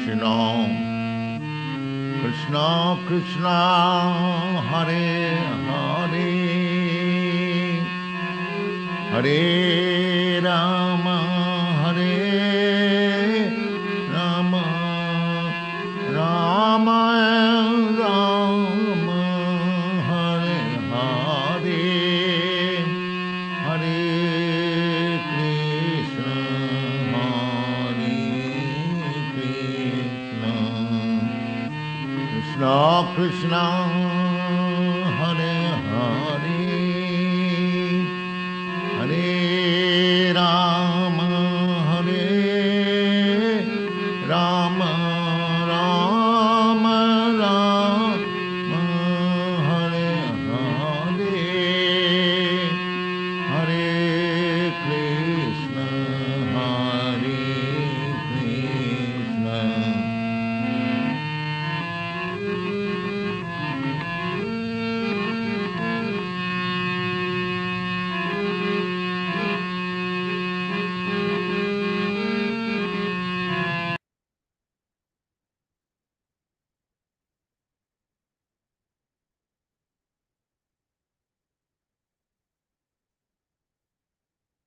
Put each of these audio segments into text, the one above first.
Krishna, Krishna Krishna, Hare Hare, Hare Rama, Hare Rama, Rama Rama, Hare Hare, Hare Krishna, Hare Krishna, Krishna Krishna, Hare Hare, Hare Rama, Hare Rama, Rama Rama, Hare Hare, Hare Krishna, Hare Krishna.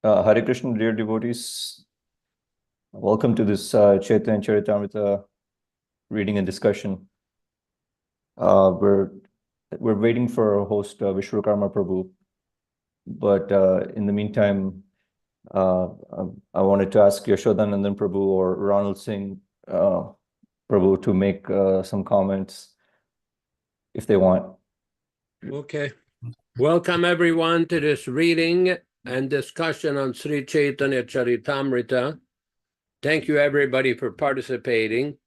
Hare Krishna, dear devotees. Welcome to this Caitanya-caritāmṛta reading and discussion. We're waiting for our host Vishwakarma Prabhu, but in the meantime, I wanted to ask Yaśodā-nandana Prabhu or Ronald Singh Prabhu to make some comments if they want. Okay. Welcome everyone to this reading and discussion on Sri Caitanya-caritāmṛta. Thank you everybody for participating.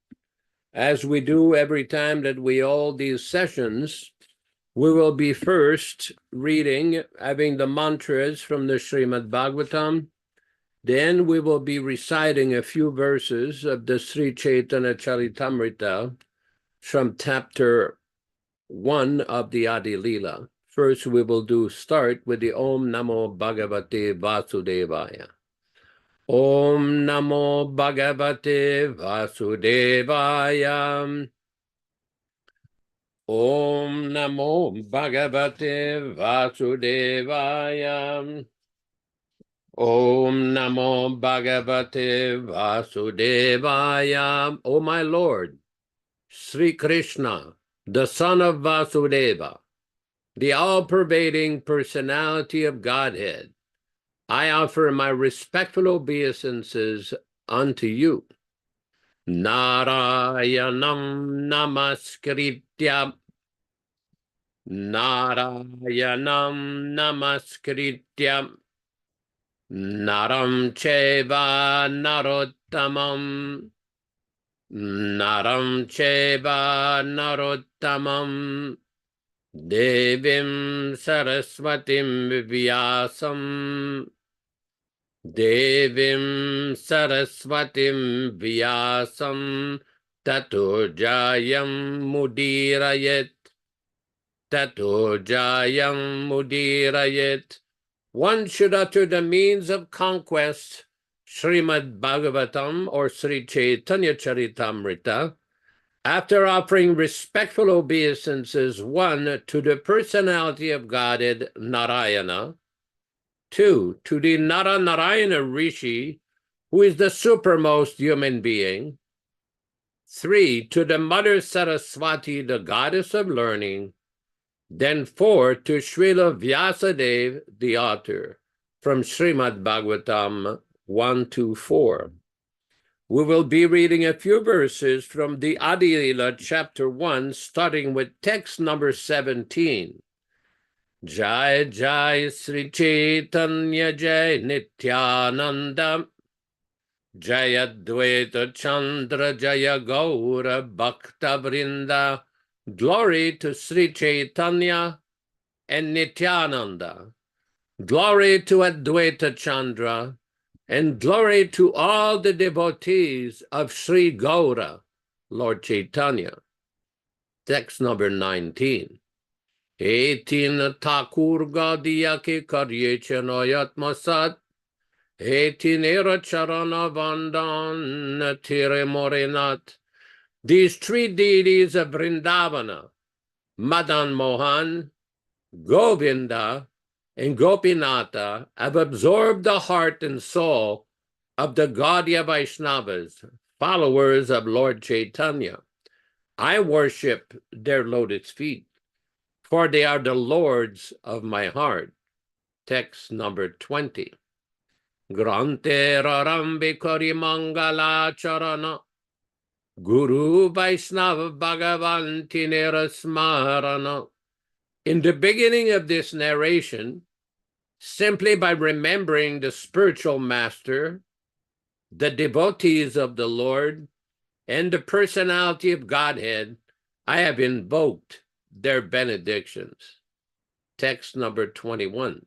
As we do every time that we hold these sessions, we will be first reading, having the mantras from the Srimad Bhagavatam. Then we will be reciting a few verses of the Sri Caitanya-caritāmṛta from chapter 1 of the Adi Lila. First, we will start with the Om Namo Bhagavate Vasudevaya. Om Namo Bhagavate Vasudevaya. Om Namo Bhagavate Vasudevaya. Om Namo Bhagavate Vasudevaya. O my Lord, Sri Krishna, the son of Vasudeva, the all-pervading personality of Godhead, I offer my respectful obeisances unto you. Narayanam namaskritya. Narayanam namaskritya. Naram cheva narottamam. Naram cheva narottamam. Devim Saraswatim Vyasam. Devim Saraswatim Vyasam. Tato Jayam Mudirayet. Tato Jayam Mudirayet. One should utter the means of conquest, Srimad Bhagavatam or Sri Caitanya-caritāmṛta, after offering respectful obeisances, 1, to the personality of Godhead, Narayana, 2, to the Narayana Rishi, who is the supermost human being, 3, to the Mother Saraswati, the goddess of learning, then 4, to Srila Vyasadeva, the author, from Srimad Bhagavatam 1-4. We will be reading a few verses from the Adi Lila, chapter 1, starting with text number 17. Jai Jai Sri Caitanya Jai Nityananda Jaya Dvaita Chandra Jaya Gaura Bhakta Vrinda. Glory to Sri Caitanya and Nityananda. Glory to Advaita Chandra, and glory to all the devotees of Sri Gaura, Lord Chaitanya. Text number 19. 18 Thakur Gaudiya ke karye chenoyatma sat. 18 Era Charana Vandan Tire Morenat. These three deities of Vrindavana, Madan Mohan, Govinda, and Gopinatha, have absorbed the heart and soul of the Gaudiya Vaishnavas, followers of Lord Chaitanya. I worship their lotus feet, for they are the lords of my heart. Text number 20. Grante Rarambi Kori Mangala Charana Guru Vaishnava Bhagavanti Nirasmarana. In the beginning of this narration, simply by remembering the spiritual master, the devotees of the Lord, and the personality of Godhead, I have invoked their benedictions. Text number 21.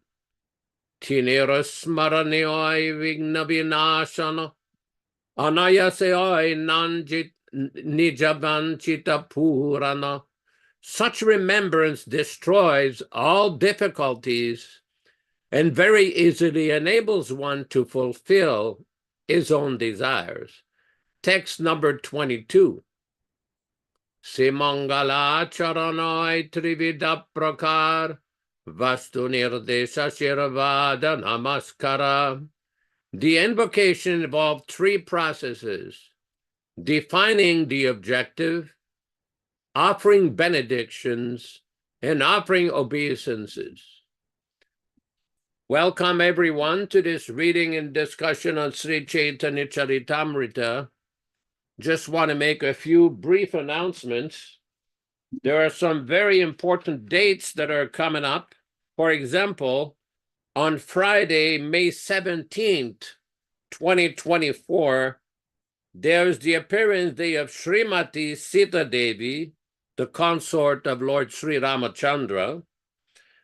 Tinira smaranioi vigna vinashana anayaseoi nanjit nijavanchita purana. Such remembrance destroys all difficulties and very easily enables one to fulfill his own desires. Text number 22. Simangala charanai trivida prakar vastu nirdesha shirvada namaskara. The invocation involved three processes: defining the objective, offering benedictions, and offering obeisances. Welcome everyone to this reading and discussion on Sri Caitanya-caritāmṛta. Just want to make a few brief announcements. There are some very important dates that are coming up. For example, on Friday, May 17th, 2024, there's the appearance day of Srimati Sita Devi, the consort of Lord Sri Ramachandra.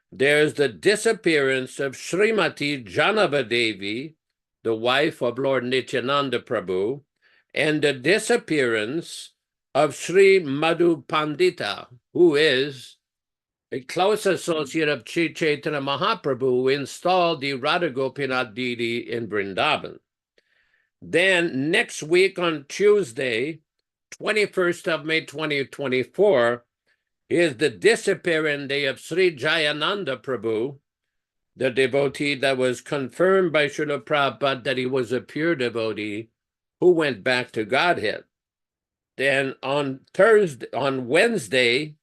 There's the disappearance of Srimati Janava Devi, the wife of Lord Nityananda Prabhu, and the disappearance of Sri Madhu Pandita, who is a close associate of Sri Chaitanya Mahaprabhu, who installed the Radha Gopinath deity in Vrindavan. Then next week on Tuesday, 21st of May 2024, is the disappearance day of Sri Jayananda Prabhu, the devotee that was confirmed by Srila Prabhupada that he was a pure devotee who went back to Godhead. Then on Wednesday,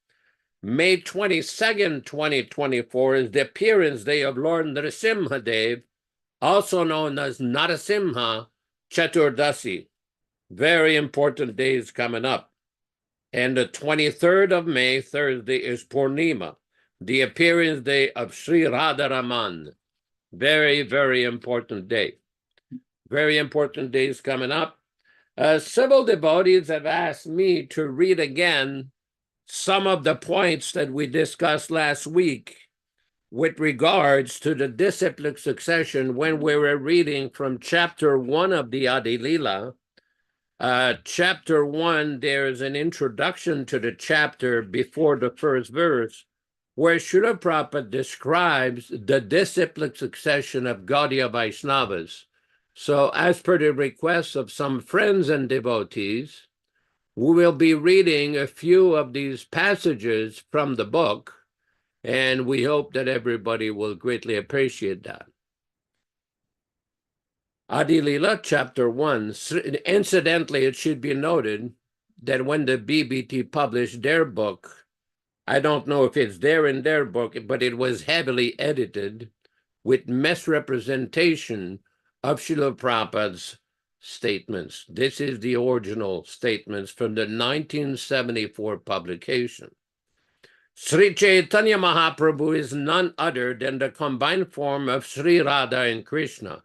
May 22nd, 2024, is the appearance day of Lord Nrsimhadev, also known as Narasimha Chaturdasi. Very important days coming up. And the 23rd of May, Thursday, is Purnima, the appearance day of Sri Radharaman. Very, very important day. Very important days coming up. Several devotees have asked me to read again some of the points that we discussed last week with regards to the disciplic succession when we were reading from chapter 1 of the Adi Lila. Chapter 1, there's an introduction to the chapter before the first verse, where Srila Prabhupada describes the disciplic succession of Gaudiya Vaishnavas. So as per the request of some friends and devotees, we will be reading a few of these passages from the book, and we hope that everybody will greatly appreciate that. Adi Lila, chapter 1. Incidentally, it should be noted that when the BBT published their book, I don't know if it's there in their book, but it was heavily edited with misrepresentation of Srila Prabhupada's statements. This is the original statements from the 1974 publication. Sri Chaitanya Mahaprabhu is none other than the combined form of Sri Radha and Krishna.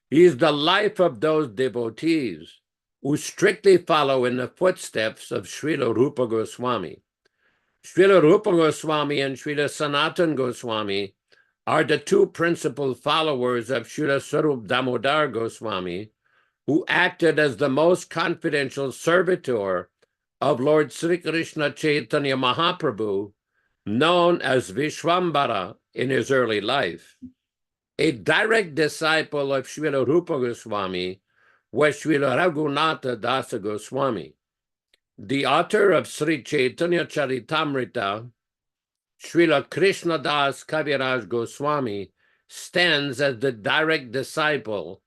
He is the life of those devotees who strictly follow in the footsteps of Srila Rupa Goswami. Srila Rupa Goswami and Srila Sanatana Goswami are the two principal followers of Srila Sarup Damodar Goswami, who acted as the most confidential servitor of Lord Sri Krishna Chaitanya Mahaprabhu, known as Vishwambara in his early life. A direct disciple of Srila Rupa Goswami was Srila Raghunatha Dasa Goswami. The author of Sri Caitanya-caritāmṛta, Srila Krishna Das Kaviraj Goswami, stands as the direct disciple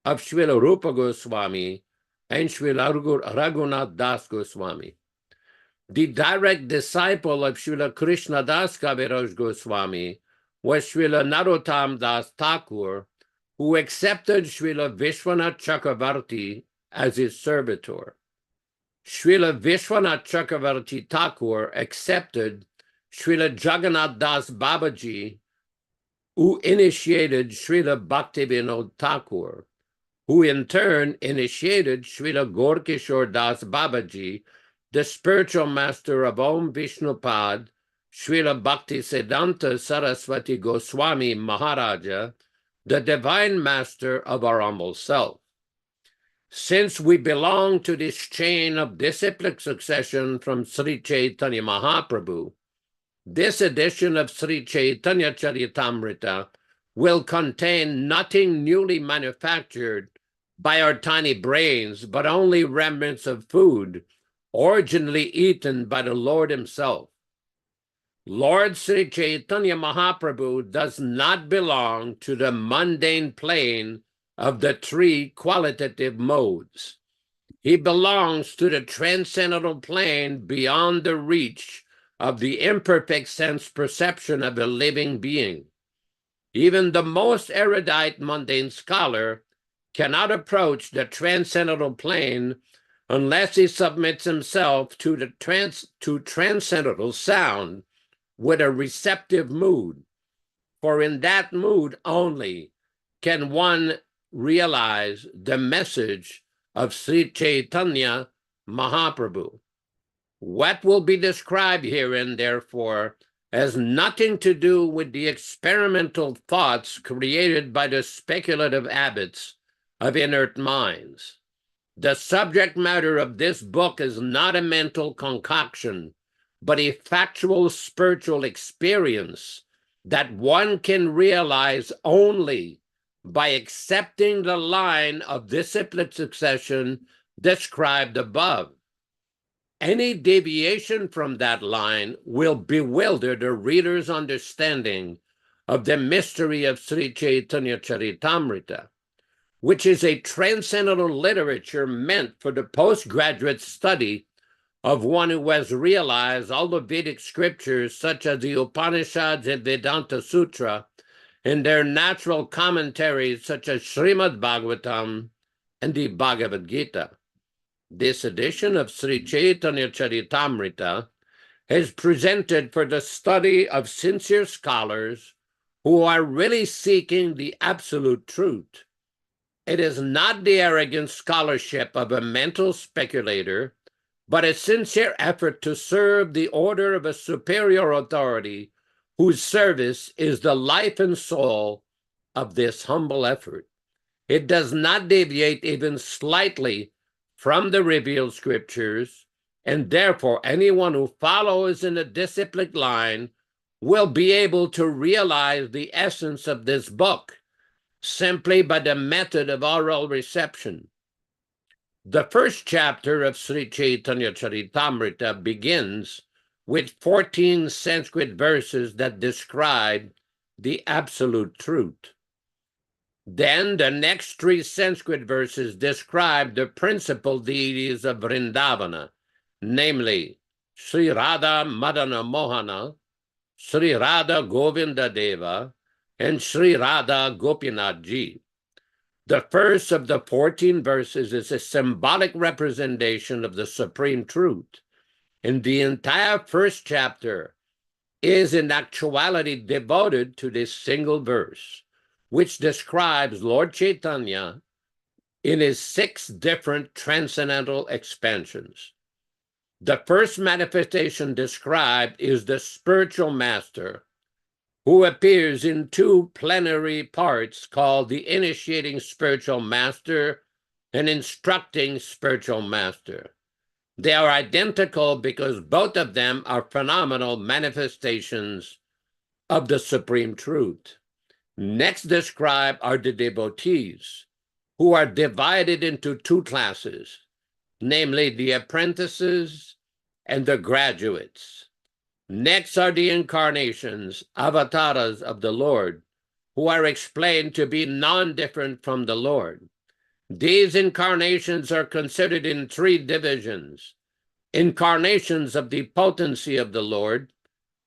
of Srila Rupa Goswami and Srila Raghunath Das Goswami. The direct disciple of Srila Krishna Das Kaviraj Goswami was Srila Narottam Das Thakur, who accepted Srila Vishwanath Chakravarti as his servitor. Srila Vishwanath Chakravarti Thakur accepted Srila Jagannath Das Babaji, who initiated Srila Bhaktivedanta Thakur, who in turn initiated Srila Gaurkishore Das Babaji, the spiritual master of Om Vishnupad, Srila Bhaktisiddhanta Saraswati Goswami Maharaja, the divine master of our humble self. Since we belong to this chain of disciplic succession from Sri Chaitanya Mahaprabhu, this edition of Sri Caitanya-caritāmṛta will contain nothing newly manufactured by our tiny brains, but only remnants of food originally eaten by the Lord himself. Lord Sri Chaitanya Mahaprabhu does not belong to the mundane plane of the three qualitative modes. He belongs to the transcendental plane beyond the reach of the imperfect sense perception of a living being. Even the most erudite mundane scholar cannot approach the transcendental plane unless he submits himself to the transcendental sound with a receptive mood. For in that mood only can one realize the message of Sri Chaitanya Mahaprabhu. What will be described herein, therefore, has nothing to do with the experimental thoughts created by the speculative habits of inert minds. The subject matter of this book is not a mental concoction, but a factual spiritual experience that one can realize only by accepting the line of disciplic succession described above. Any deviation from that line will bewilder the reader's understanding of the mystery of Sri Caitanya-caritāmṛta, which is a transcendental literature meant for the postgraduate study of one who has realized all the Vedic scriptures, such as the Upanishads and Vedanta Sutra, in their natural commentaries, such as Srimad Bhagavatam and the Bhagavad Gita. This edition of Sri Caitanya-caritāmṛta is presented for the study of sincere scholars who are really seeking the absolute truth. It is not the arrogant scholarship of a mental speculator, but a sincere effort to serve the order of a superior authority whose service is the life and soul of this humble effort. It does not deviate even slightly from the revealed scriptures, and therefore anyone who follows in a disciplic line will be able to realize the essence of this book simply by the method of oral reception. The first chapter of Sri Caitanya-caritāmṛta begins with 14 Sanskrit verses that describe the absolute truth. Then the next 3 Sanskrit verses describe the principal deities of Vrindavana, namely Sri Radha Madana Mohana, Sri Radha Govinda Deva, and Sri Radha Gopinath Ji. The first of the 14 verses is a symbolic representation of the supreme truth, and the entire first chapter is in actuality devoted to this single verse, which describes Lord Chaitanya in his 6 different transcendental expansions. The first manifestation described is the spiritual master, who appears in 2 plenary parts called the initiating spiritual master and instructing spiritual master. They are identical because both of them are phenomenal manifestations of the supreme truth. Next described are the devotees, who are divided into 2 classes, namely the apprentices and the graduates. Next are the incarnations, avatars of the Lord, who are explained to be non-different from the Lord. These incarnations are considered in three divisions: incarnations of the potency of the Lord,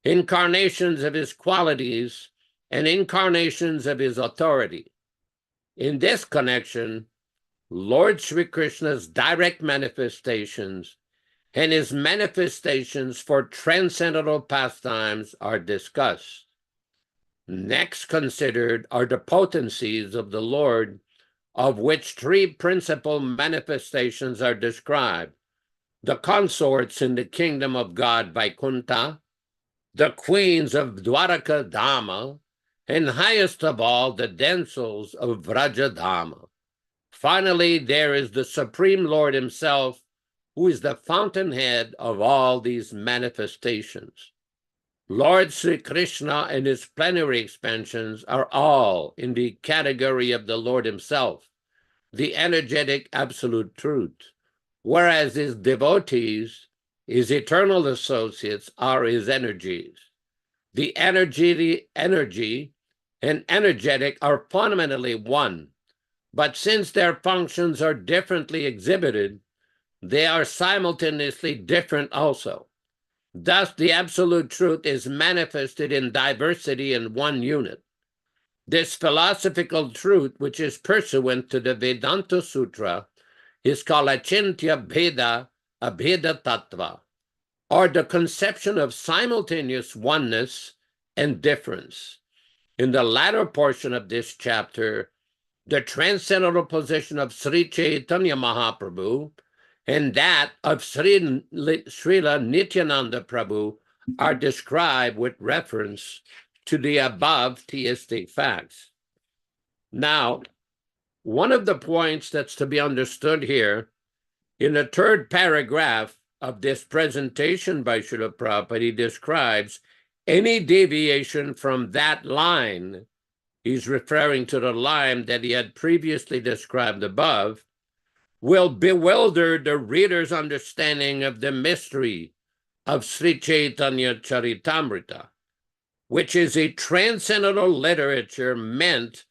incarnations of his qualities, and incarnations of his authority. In this connection, Lord Sri Krishna's direct manifestations and his manifestations for transcendental pastimes are discussed. Next considered are the potencies of the Lord, of which three principal manifestations are described: the consorts in the kingdom of God Vaikuntha, the queens of Dwaraka Dhama, and highest of all, the damsels of Vraja Dhama. Finally, there is the Supreme Lord himself, who is the fountainhead of all these manifestations. Lord Sri Krishna and his plenary expansions are all in the category of the Lord himself, the energetic absolute truth, whereas his devotees, his eternal associates, are his energies. The energy and energetic are fundamentally one, but since their functions are differently exhibited, they are simultaneously different also. Thus, the absolute truth is manifested in diversity in one unit. This philosophical truth, which is pursuant to the Vedanta Sutra, is called Achintya Bheda Abheda Tattva, or the conception of simultaneous oneness and difference. In the latter portion of this chapter, the transcendental position of Sri Chaitanya Mahaprabhu and that of Srila Nityananda Prabhu are described with reference to the above theistic facts. Now, one of the points that's to be understood here, in the third paragraph of this presentation by Srila Prabhupada, he describes any deviation from that line. He's referring to the line that he had previously described above, will bewilder the reader's understanding of the mystery of Sri Caitanya-caritāmṛta, which is a transcendental literature meant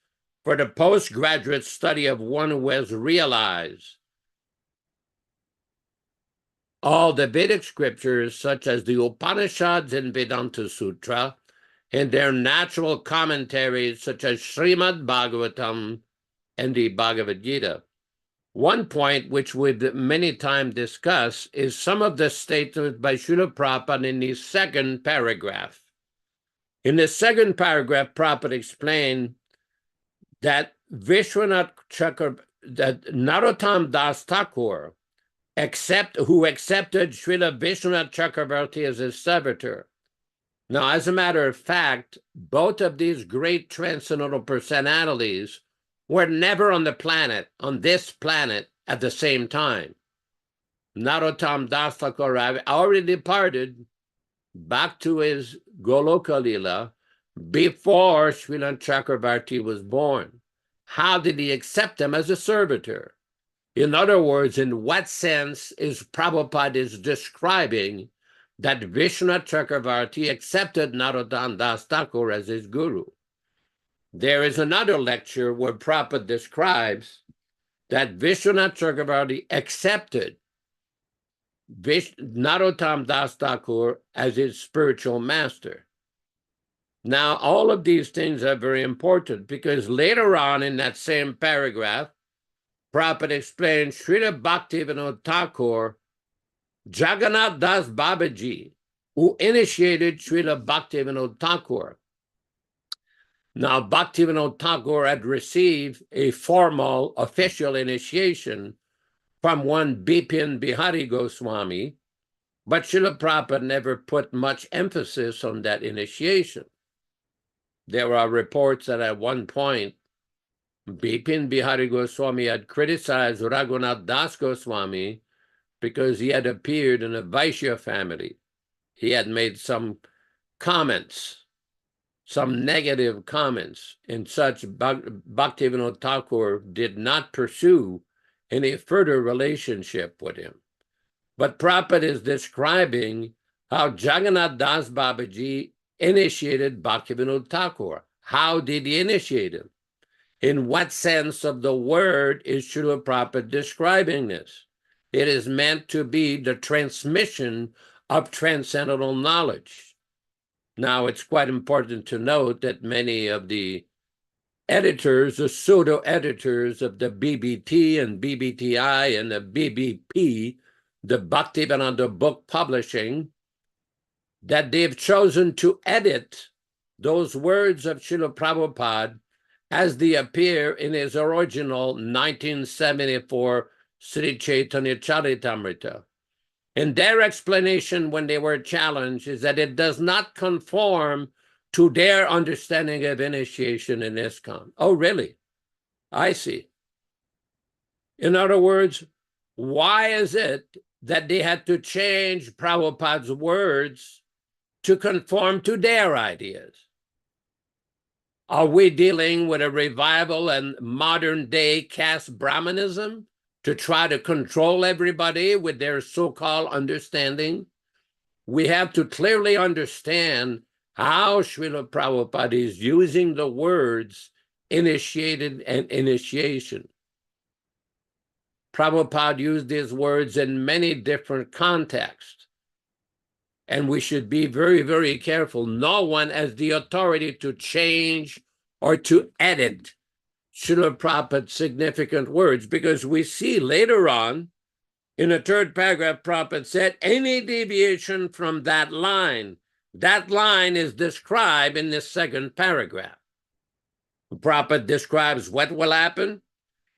for the postgraduate study of one who has realized all the Vedic scriptures, such as the Upanishads and Vedanta Sutra, and their natural commentaries, such as Srimad Bhagavatam and the Bhagavad Gita. One point which we've many times discussed is some of the statements by Srila Prabhupada in the second paragraph. In the second paragraph, Prabhupada explained that Narottam Das Thakur, who accepted Srila Vishwanath Chakravarti as his servitor. Now, as a matter of fact, both of these great transcendental personalities were never on this planet at the same time. Narottam Das Thakur already departed back to his Goloka Lila before Srila Chakravarti was born. How did he accept him as a servitor? In other words, in what sense is Prabhupada describing that Vishwanath Chakravarti accepted Narottam Das Thakur as his guru? There is another lecture where Prabhupada describes that Vishwanath Chakravarti accepted Narottam Das Thakur as his spiritual master. Now, all of these things are very important because later on in that same paragraph, Prabhupada explains Srila Bhaktivedanta Thakur, Jagannath Das Babaji, who initiated Srila Bhaktivedanta Thakur. Now, Bhaktivedanta Thakur had received a formal official initiation from one Bipin Bihari Goswami, but Srila Prabhupada never put much emphasis on that initiation. There are reports that at one point, Bipin Bihari Goswami had criticized Raghunath Das Goswami because he had appeared in a Vaishya family. He had made some comments, some negative comments, and such Bhaktivedanta Thakur did not pursue any further relationship with him. But Prabhupada is describing how Jagannath Das Babaji initiated Bhaktivedanta Thakur. How did he initiate him? In what sense of the word is Srila Prabhupada describing this? It is meant to be the transmission of transcendental knowledge. Now, it's quite important to note that many of the editors, the pseudo-editors of the BBT and BBTI and the BBP, the Bhaktivedanta Book Publishing, that they've chosen to edit those words of Srila Prabhupada as they appear in his original 1974 Sri Caitanya-caritāmṛta. And their explanation when they were challenged is that it does not conform to their understanding of initiation in ISKCON. Oh, really? I see. In other words, why is it that they had to change Prabhupada's words to conform to their ideas? Are we dealing with a revival and modern day caste Brahmanism to try to control everybody with their so-called understanding? We have to clearly understand how Srila Prabhupada is using the words initiated and initiation. Prabhupada used these words in many different contexts, and we should be very, very careful. No one has the authority to change or to edit Srila Prabhupada's significant words, because we see later on in the third paragraph, Prabhupada said, any deviation from that line is described in the second paragraph. Prabhupada describes what will happen.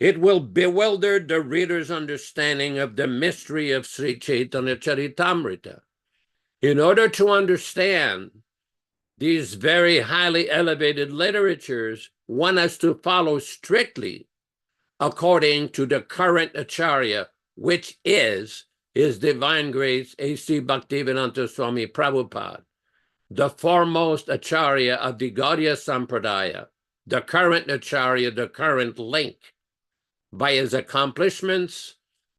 It will bewilder the reader's understanding of the mystery of Sri Caitanya-caritāmṛta. In order to understand these very highly elevated literatures, one has to follow strictly according to the current Acharya, which is His Divine Grace A.C. Bhaktivedanta Swami Prabhupāda, the foremost Acharya of the Gaudiya Sampradaya, the current Acharya, the current link. By his accomplishments,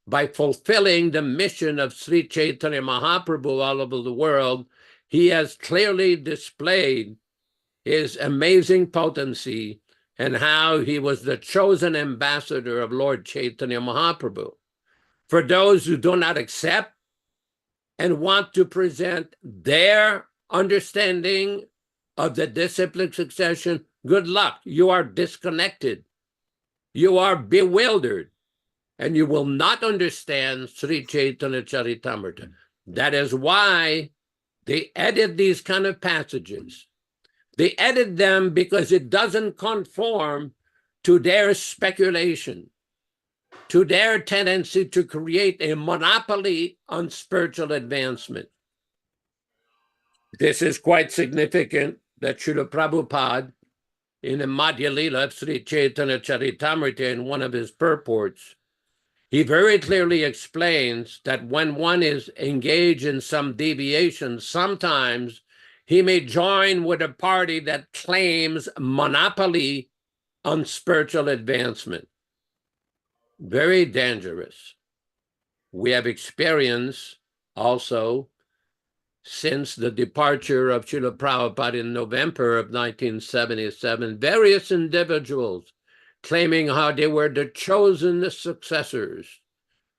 by fulfilling the mission of Sri Chaitanya Mahaprabhu all over the world, he has clearly displayed his amazing potency and how he was the chosen ambassador of Lord Chaitanya Mahaprabhu. For those who do not accept and want to present their understanding of the disciplic succession, good luck. You are disconnected. You are bewildered, and you will not understand Sri Caitanya-caritāmṛta. That is why they edit these kind of passages. They edit them because it doesn't conform to their speculation, to their tendency to create a monopoly on spiritual advancement. This is quite significant that Srila Prabhupada, in the Madhya Lila of Sri Caitanya-caritāmṛta, in one of his purports, he very clearly explains that when one is engaged in some deviation, sometimes he may join with a party that claims monopoly on spiritual advancement. Very dangerous. We have experienced also, since the departure of Srila Prabhupada in November of 1977, various individuals claiming how they were the chosen successors,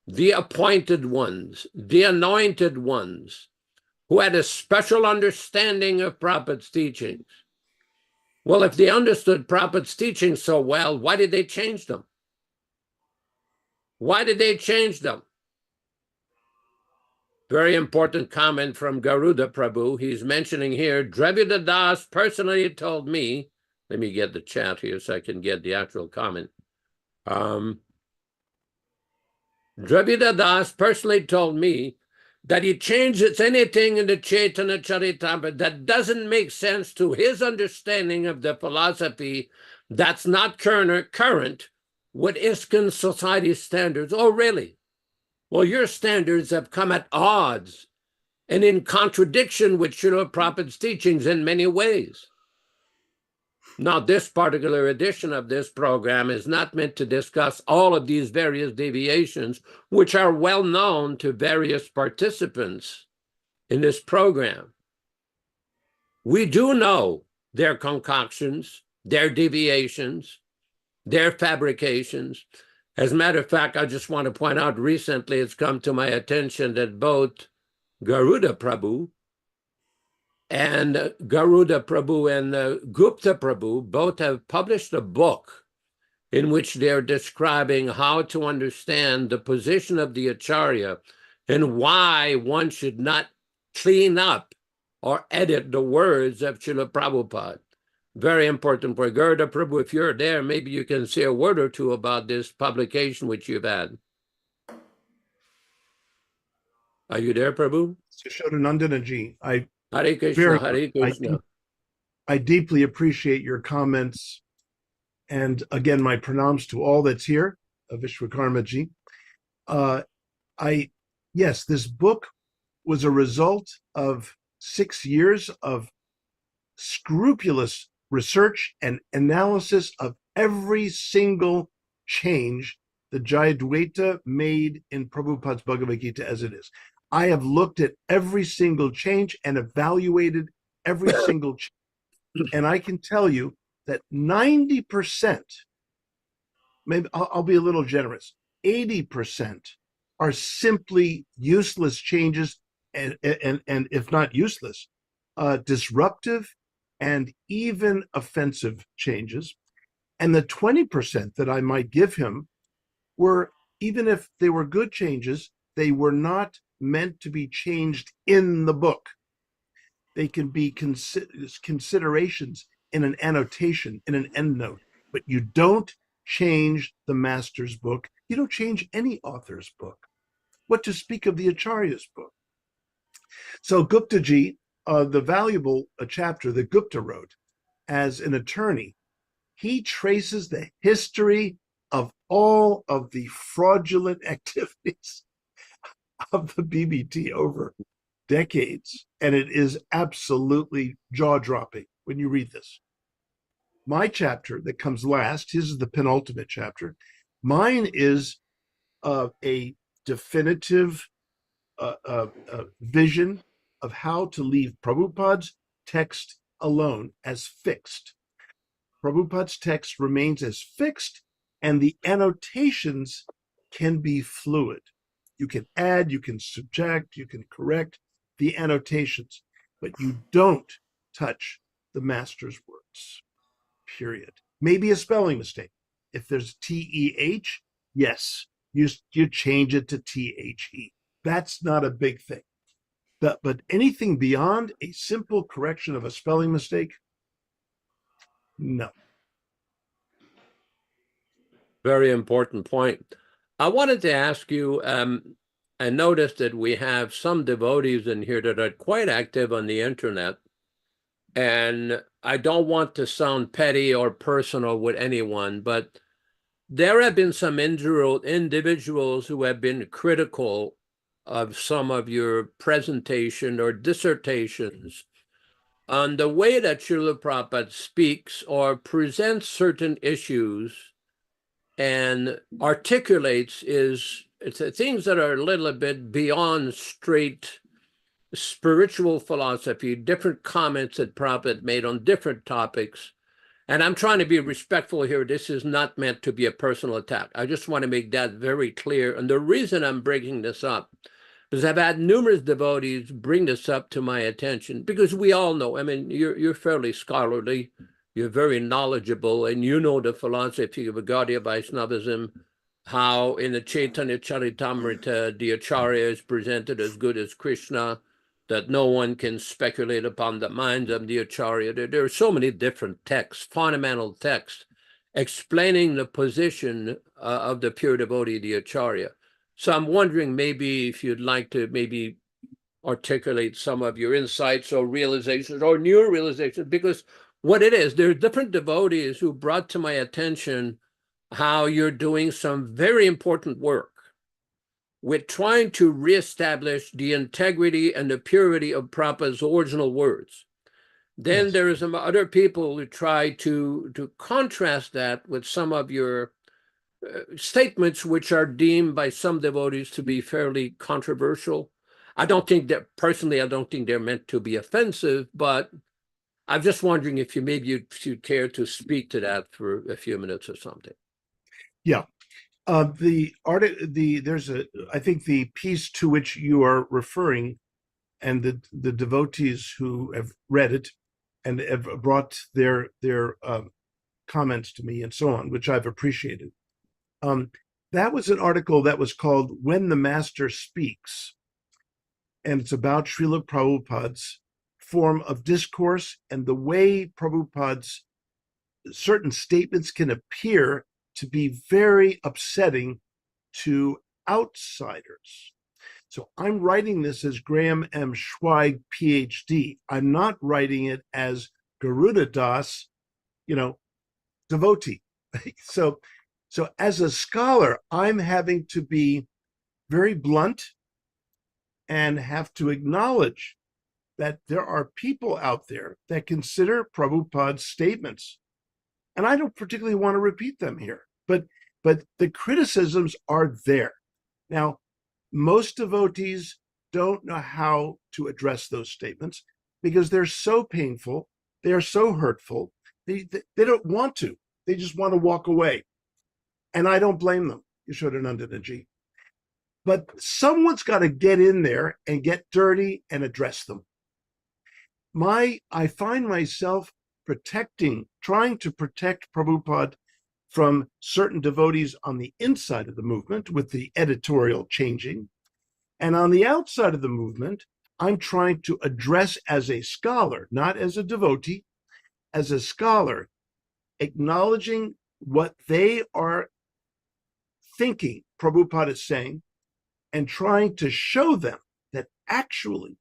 the appointed ones, the anointed ones, who had a special understanding of Prabhupada's teachings. Well, if they understood Prabhupada's teachings so well, why did they change them? Why did they change them? Very important comment from Garuda Prabhu. He's mentioning here, Dravida Das personally told me, let me get the chat here so I can get the actual comment. Dravida Das personally told me that he changes anything in the Caitanya-caritāmṛta that doesn't make sense to his understanding of the philosophy that's not current with ISKCON society standards. Oh, really? Well, your standards have come at odds and in contradiction with Srila Prabhupada's teachings in many ways. Now, this particular edition of this program is not meant to discuss all of these various deviations, which are well known to various participants in this program. We do know their concoctions, their deviations, their fabrications. As a matter of fact, I just want to point out recently it's come to my attention that both Garuda Prabhu and Gupta Prabhu both have published a book in which they're describing how to understand the position of the Acharya and why one should not clean up or edit the words of Srila Prabhupada. Very important for Garuda Prabhu. If you're there, maybe you can say a word or two about this publication which you've had. Are you there, Prabhu? Yaśodā-nandana ji, Hare Krishna, Hare Krishna. I deeply appreciate your comments. And again, my pranams to all that's here, Vishwakarma ji. Yes, this book was a result of 6 years of scrupulous research and analysis of every single change that Jayadvaita made in Prabhupada's Bhagavad Gita as it is. I have looked at every single change and evaluated every single change. And I can tell you that 90%, maybe I'll be a little generous, 80% are simply useless changes, and if not useless, disruptive and even offensive changes. And the 20% that I might give him were, even if they were good changes, they were not meant to be changed in the book. They can be considerations in an annotation, in an endnote, but you don't change the master's book. You don't change any author's book. What to speak of the Acharya's book? So Gupta ji, the valuable chapter that Gupta wrote as an attorney, he traces the history of all of the fraudulent activities of the BBT over decades. And it is absolutely jaw-dropping when you read this. My chapter that comes last, his is the penultimate chapter. Mine is a definitive vision of how to leave Prabhupada's text alone as fixed. Prabhupada's text remains as fixed, and the annotations can be fluid. You can add, you can subtract, you can correct the annotations, but you don't touch the master's words, period. Maybe a spelling mistake. If there's T-E-H, yes, you change it to T-H-E. That's not a big thing. But anything beyond a simple correction of a spelling mistake, no. Very important point. I wanted to ask you, I noticed that we have some devotees in here that are quite active on the internet, and I don't want to sound petty or personal with anyone, but there have been some individuals who have been critical of some of your presentation or dissertations on the way that Srila Prabhupada speaks or presents certain issues and articulates it's things that are a little bit beyond straight spiritual philosophy, different comments that Prabhupada made on different topics. And I'm trying to be respectful here. This is not meant to be a personal attack. I just want to make that very clear. And the reason I'm bringing this up is I've had numerous devotees bring this up to my attention, because we all know, I mean, you're fairly scholarly, you're very knowledgeable, and you know the philosophy of Gaudiya Vaishnavism, how in the Caitanya-caritāmṛta, the Acharya is presented as good as Krishna, that no one can speculate upon the minds of the Acharya. There are so many different texts, fundamental texts, explaining the position of the pure devotee, the Acharya. So I'm wondering maybe if you'd like to maybe articulate some of your insights or realizations or new realizations, because what it is, there are different devotees who brought to my attention how you're doing some very important work with trying to reestablish the integrity and the purity of Prabhupada's original words. Then Yes. there are some other people who try to contrast that with some of your statements, which are deemed by some devotees to be fairly controversial. I don't think that, personally, I don't think they're meant to be offensive, but I'm just wondering if you'd care to speak to that for a few minutes or something. Yeah. There's I think the piece to which you are referring, and the devotees who have read it and have brought their comments to me and so on, which I've appreciated. That was an article that was called "When the Master Speaks," and it's about Srila Prabhupada's form of discourse and the way Prabhupada's certain statements can appear to be very upsetting to outsiders. So I'm writing this as Graham M. Schweig, PhD. I'm not writing it as Garuda Das, devotee. So as a scholar, I'm having to be very blunt and have to acknowledge that there are people out there that consider Prabhupada's statements, and I don't particularly want to repeat them here, but the criticisms are there. Now, most devotees don't know how to address those statements because they're so painful, they are so hurtful, they don't want to. They just want to walk away. And I don't blame them, Yaśodā-nandana ji. But someone's got to get in there and get dirty and address them. I find myself trying to protect Prabhupada from certain devotees on the inside of the movement with the editorial changing. And on the outside of the movement, I'm trying to address as a scholar, not as a devotee, as a scholar, acknowledging what they are thinking Prabhupada is saying and trying to show them that actually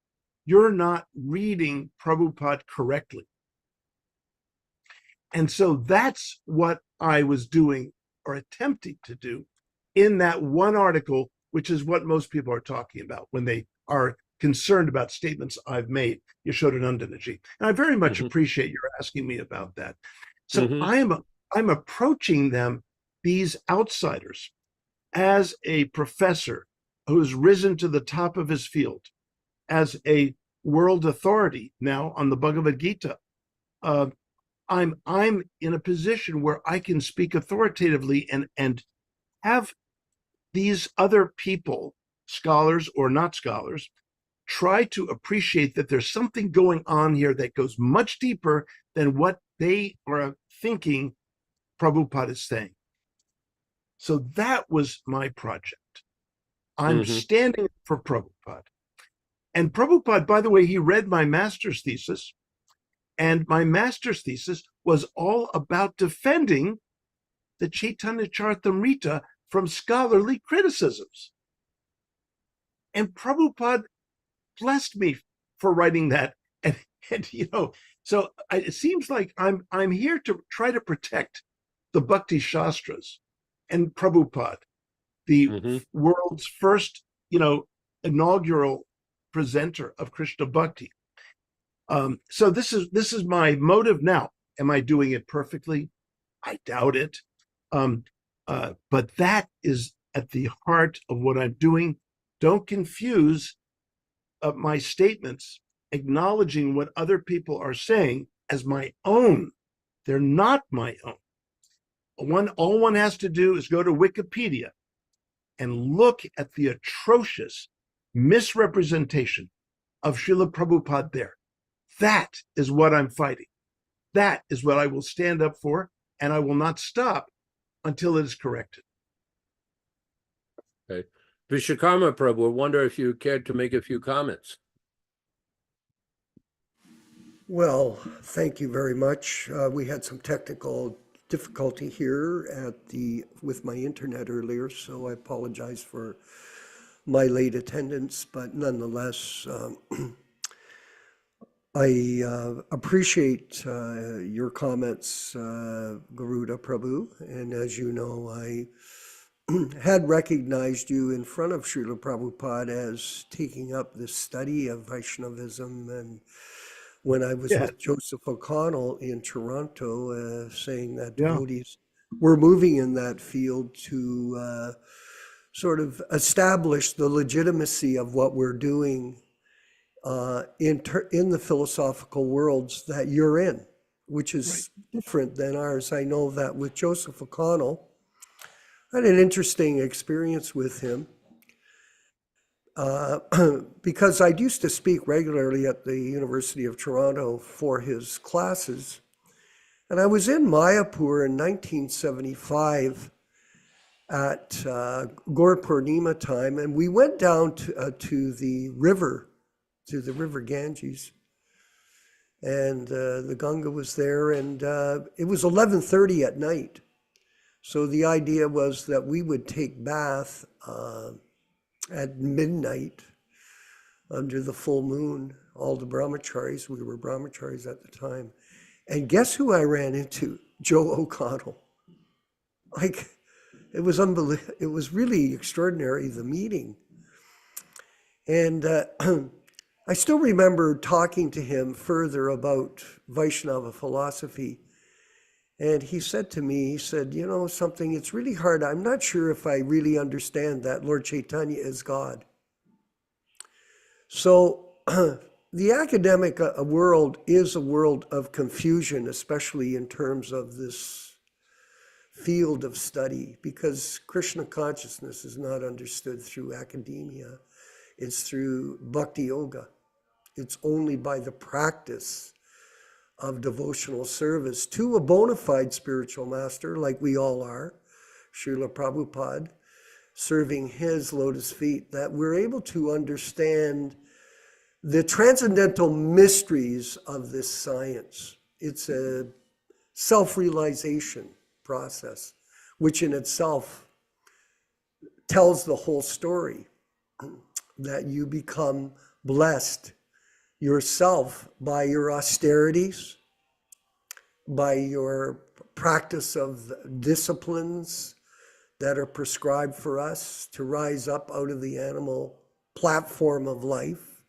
you're not reading Prabhupada correctly. And so that's what I was doing or attempting to do in that one article, which is what most people are talking about when they are concerned about statements I've made, Yaśodā-nandana ji. And I very much appreciate your asking me about that. So I'm approaching them, these outsiders, as a professor who has risen to the top of his field, as a world authority now on the Bhagavad Gita. I'm in a position where I can speak authoritatively and have these other people, scholars or not scholars, try to appreciate that there's something going on here that goes much deeper than what they are thinking Prabhupada is saying. So that was my project. I'm standing for Prabhupada. And Prabhupada, by the way, he read my master's thesis, and my master's thesis was all about defending the Caitanya-caritāmṛta from scholarly criticisms. And Prabhupada blessed me for writing that. And so it seems like I'm here to try to protect the Bhakti Shastras and Prabhupada, the world's first, inaugural presenter of Krishna Bhakti. So this is my motive now. Am I doing it perfectly? I doubt it. But that is at the heart of what I'm doing. Don't confuse my statements, acknowledging what other people are saying as my own. They're not my own. All one has to do is go to Wikipedia and look at the atrocious misrepresentation of Srila Prabhupada there. That is what I'm fighting. That is what I will stand up for, and I will not stop until it is corrected. Okay. Vishwakarma Prabhu, I wonder if you cared to make a few comments. Well, thank you very much. We had some technical difficulty here with my internet earlier, so I apologize for my late attendance, but nonetheless, I appreciate your comments, Garuda Prabhu, and as you know, I had recognized you in front of Srila Prabhupada as taking up the study of Vaishnavism and when I was Yeah. with Joseph O'Connell in Toronto, saying that Yeah. devotees were moving in that field to sort of establish the legitimacy of what we're doing in the philosophical worlds that you're in, which is different than ours. I know that with Joseph O'Connell, I had an interesting experience with him because I used to speak regularly at the University of Toronto for his classes. And I was in Mayapur in 1975 at Gaur Purnima time, and we went down to the river Ganges, and the Ganga was there, and it was 11:30 at night. So the idea was that we would take bath at midnight under the full moon, all the brahmacharis. We were brahmacharis at the time. And guess who I ran into? Joe O'Connell. Like, it was unbelievable. It was really extraordinary, the meeting. And I still remember talking to him further about Vaishnava philosophy. And he said to me, he said, you know something, it's really hard. I'm not sure if I really understand that Lord Chaitanya is God. So the academic world is a world of confusion, especially in terms of this field of study, because Krishna consciousness is not understood through academia. It's through bhakti yoga. It's only by the practice of devotional service to a bona fide spiritual master, like we all are, Srila Prabhupada, serving his lotus feet, that we're able to understand the transcendental mysteries of this science. It's a self-realization process, which in itself tells the whole story, that you become blessed yourself by your austerities, by your practice of disciplines that are prescribed for us to rise up out of the animal platform of life,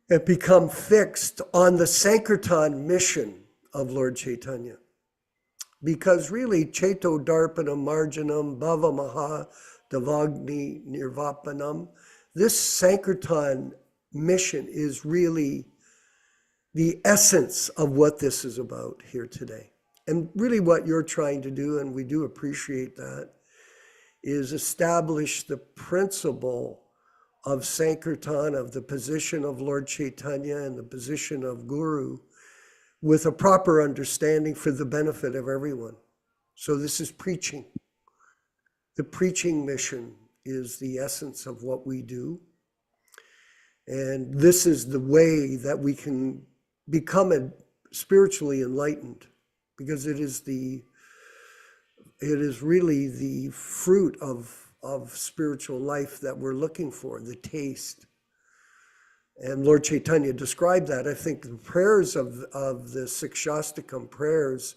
and become fixed on the Sankirtan mission of Lord Chaitanya. Because really, Chaito Darpanam Marjanam Bhava Maha Davagni Nirvapanam, this Sankirtan mission is really the essence of what this is about here today. And really what you're trying to do, and we do appreciate that, is establish the principle of Sankirtan, of the position of Lord Chaitanya and the position of Guru, with a proper understanding for the benefit of everyone. So this is preaching. The preaching mission is the essence of what we do. And this is the way that we can become spiritually enlightened, because it is really the fruit of spiritual life that we're looking for, the taste. And Lord Chaitanya described that. I think the prayers of the Sikshastakam prayers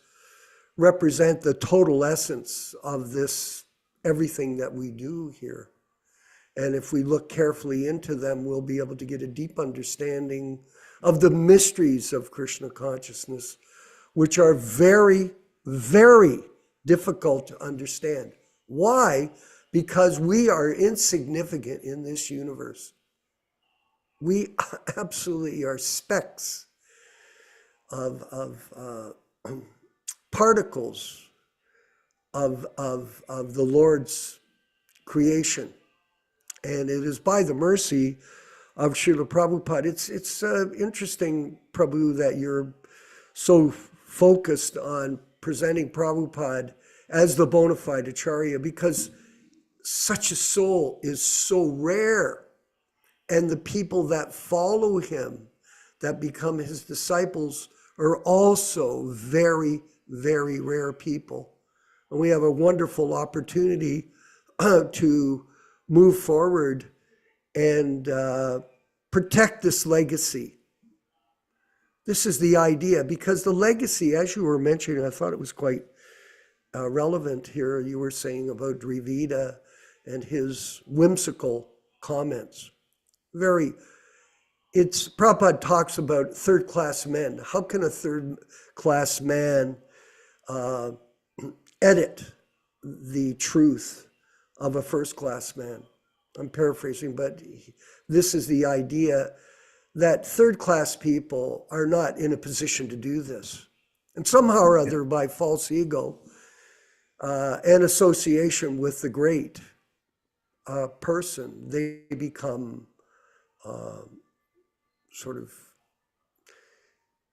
represent the total essence of this, everything that we do here. And if we look carefully into them, we'll be able to get a deep understanding of the mysteries of Krishna consciousness, which are very, very difficult to understand. Why? Because we are insignificant in this universe. We absolutely are specks of particles of the Lord's creation. And it is by the mercy of Srila Prabhupada. It's interesting, Prabhu, that you're so focused on presenting Prabhupada as the bona fide Acharya, because such a soul is so rare. And the people that follow him, that become his disciples, are also very, very rare people. And we have a wonderful opportunity to move forward and protect this legacy. This is the idea, because the legacy, as you were mentioning, I thought it was quite relevant here. You were saying about Drivida and his whimsical comments. it's Prabhupada talks about third-class men. How can a third-class man edit the truth of a first-class man? I'm paraphrasing, but this is the idea that third-class people are not in a position to do this. And somehow or other, by false ego and association with the great person, they become sort of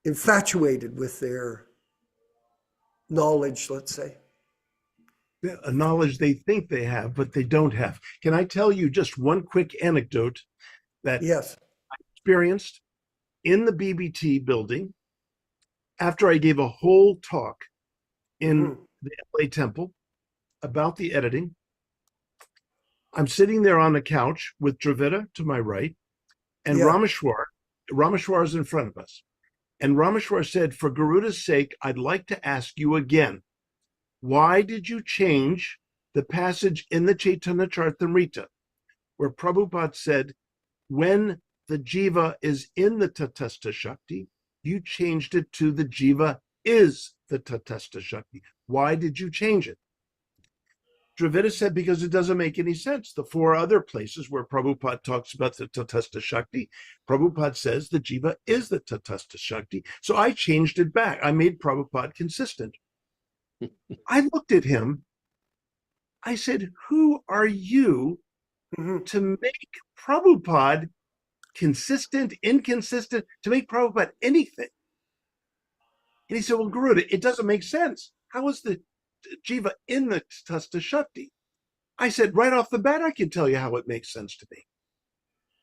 infatuated with their knowledge, let's say. A knowledge they think they have, but they don't have. Can I tell you just one quick anecdote that Yes. I experienced in the BBT building after I gave a whole talk in the LA temple about the editing? I'm sitting there on the couch with Dravida to my right, and Yeah. Rameshwar is in front of us. And Rameshwar said, for Garuda's sake, I'd like to ask you again, why did you change the passage in the Caitanya-caritāmṛta where Prabhupada said, when the jiva is in the Tatastha Shakti, you changed it to the jiva is the Tatastha Shakti. Why did you change it? Dravida said, because it doesn't make any sense. The four other places where Prabhupada talks about the Tatastha Shakti, Prabhupada says the jiva is the Tatastha Shakti. So I changed it back. I made Prabhupada consistent. I looked at him. I said, who are you to make Prabhupada consistent, inconsistent, to make Prabhupada anything? And he said, well, Garuda, it doesn't make sense. How is the jiva in the Tatastha Shakti? I said, right off the bat, I can tell you how it makes sense to me.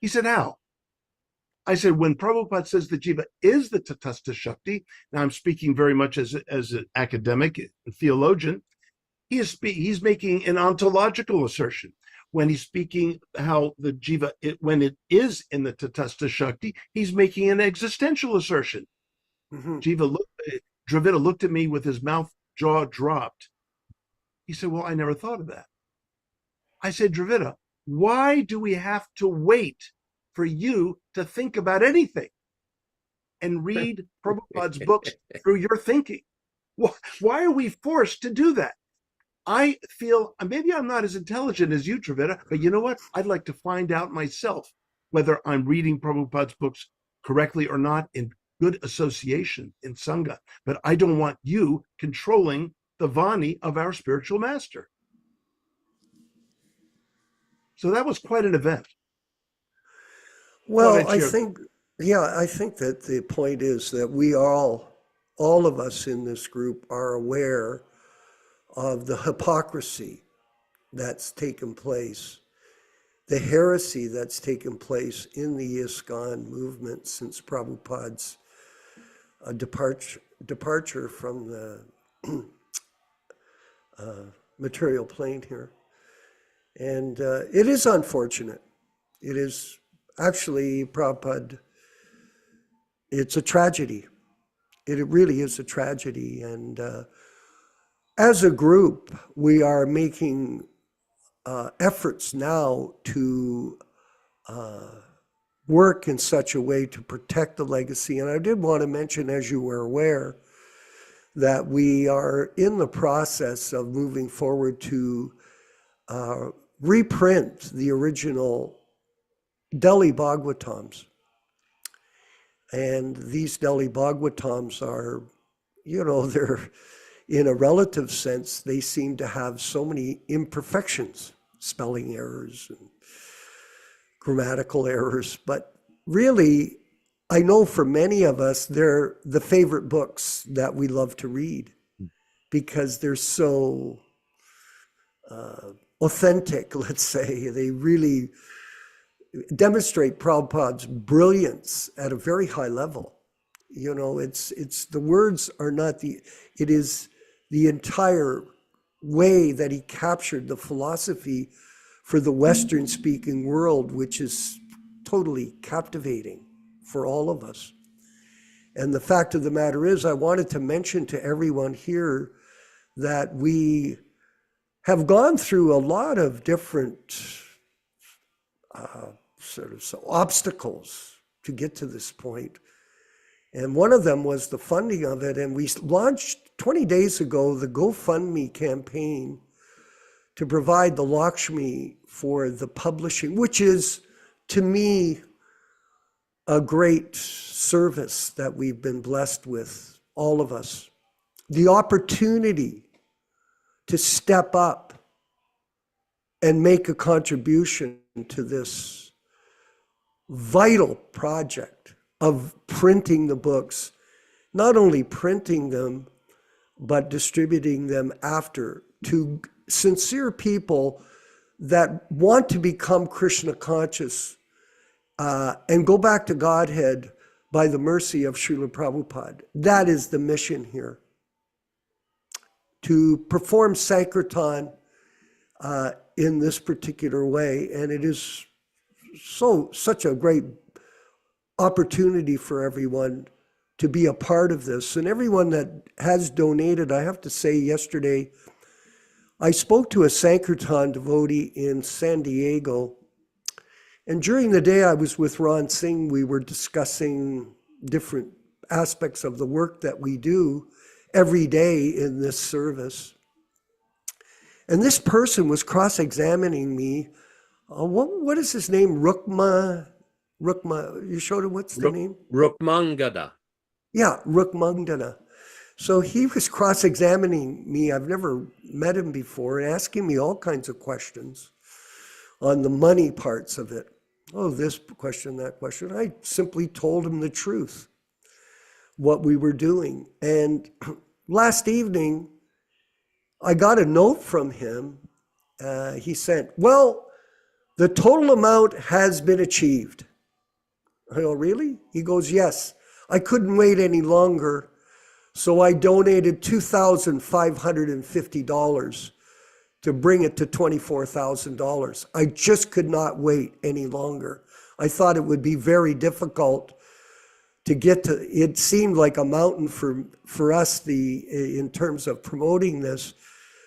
He said, how? I said, when Prabhupada says the jiva is the Tatastha Shakti, now I'm speaking very much as an academic and theologian, he's making an ontological assertion. When he's speaking how the jiva, when it is in the Tatastha Shakti, he's making an existential assertion. Dravida looked at me with his jaw dropped. He said, well, I never thought of that. I said, Dravida, why do we have to wait for you to think about anything and read Prabhupada's books through your thinking? Why are we forced to do that? I feel, maybe I'm not as intelligent as you, Dravida, but you know what? I'd like to find out myself whether I'm reading Prabhupada's books correctly or not in good association, in Sangha. But I don't want you controlling the Vani of our spiritual master. So that was quite an event. Well, I think that the point is that we all of us in this group are aware of the hypocrisy that's taken place, the heresy that's taken place in the ISKCON movement since Prabhupada's departure from the material plane here. And it is unfortunate. It is actually, Prabhupada, it's a tragedy. It really is a tragedy. And as a group, we are making efforts now to work in such a way to protect the legacy. And I did want to mention, as you were aware, that we are in the process of moving forward to reprint the original Delhi Bhagavatams. And these Delhi Bhagavatams are, they're, in a relative sense, they seem to have so many imperfections, spelling errors and grammatical errors. But really, I know for many of us, they're the favorite books that we love to read because they're so authentic, let's say. They really demonstrate Prabhupada's brilliance at a very high level. It's the words are not it is the entire way that he captured the philosophy for the Western speaking world, which is totally captivating for all of us. And the fact of the matter is, I wanted to mention to everyone here that we have gone through a lot of different obstacles to get to this point. And one of them was the funding of it. And we launched 20 days ago the GoFundMe campaign to provide the Lakshmi for the publishing, which is, to me, a great service that we've been blessed with, all of us. The opportunity to step up and make a contribution to this vital project of printing the books, not only printing them, but distributing them after to sincere people that want to become Krishna conscious and go back to Godhead by the mercy of Srila Prabhupada. That is the mission here. To perform Sankirtan in this particular way. And it is such a great opportunity for everyone to be a part of this. And everyone that has donated, I have to say, yesterday, I spoke to a Sankirtan devotee in San Diego. And during the day I was with Ron Singh, we were discussing different aspects of the work that we do every day in this service. And this person was cross-examining me. What is his name? Rukma, Yaśodā, what's the name? Rukmangada. Yeah, Rukmangada. So he was cross-examining me. I've never met him before, and asking me all kinds of questions on the money parts of it. Oh, this question, that question. I simply told him the truth, what we were doing. And last evening, I got a note from him. He said, well, the total amount has been achieved. I go, really? He goes, yes. I couldn't wait any longer, so I donated $2,550 to bring it to $24,000. I just could not wait any longer. I thought it would be very difficult to get to. It seemed like a mountain for us in terms of promoting this,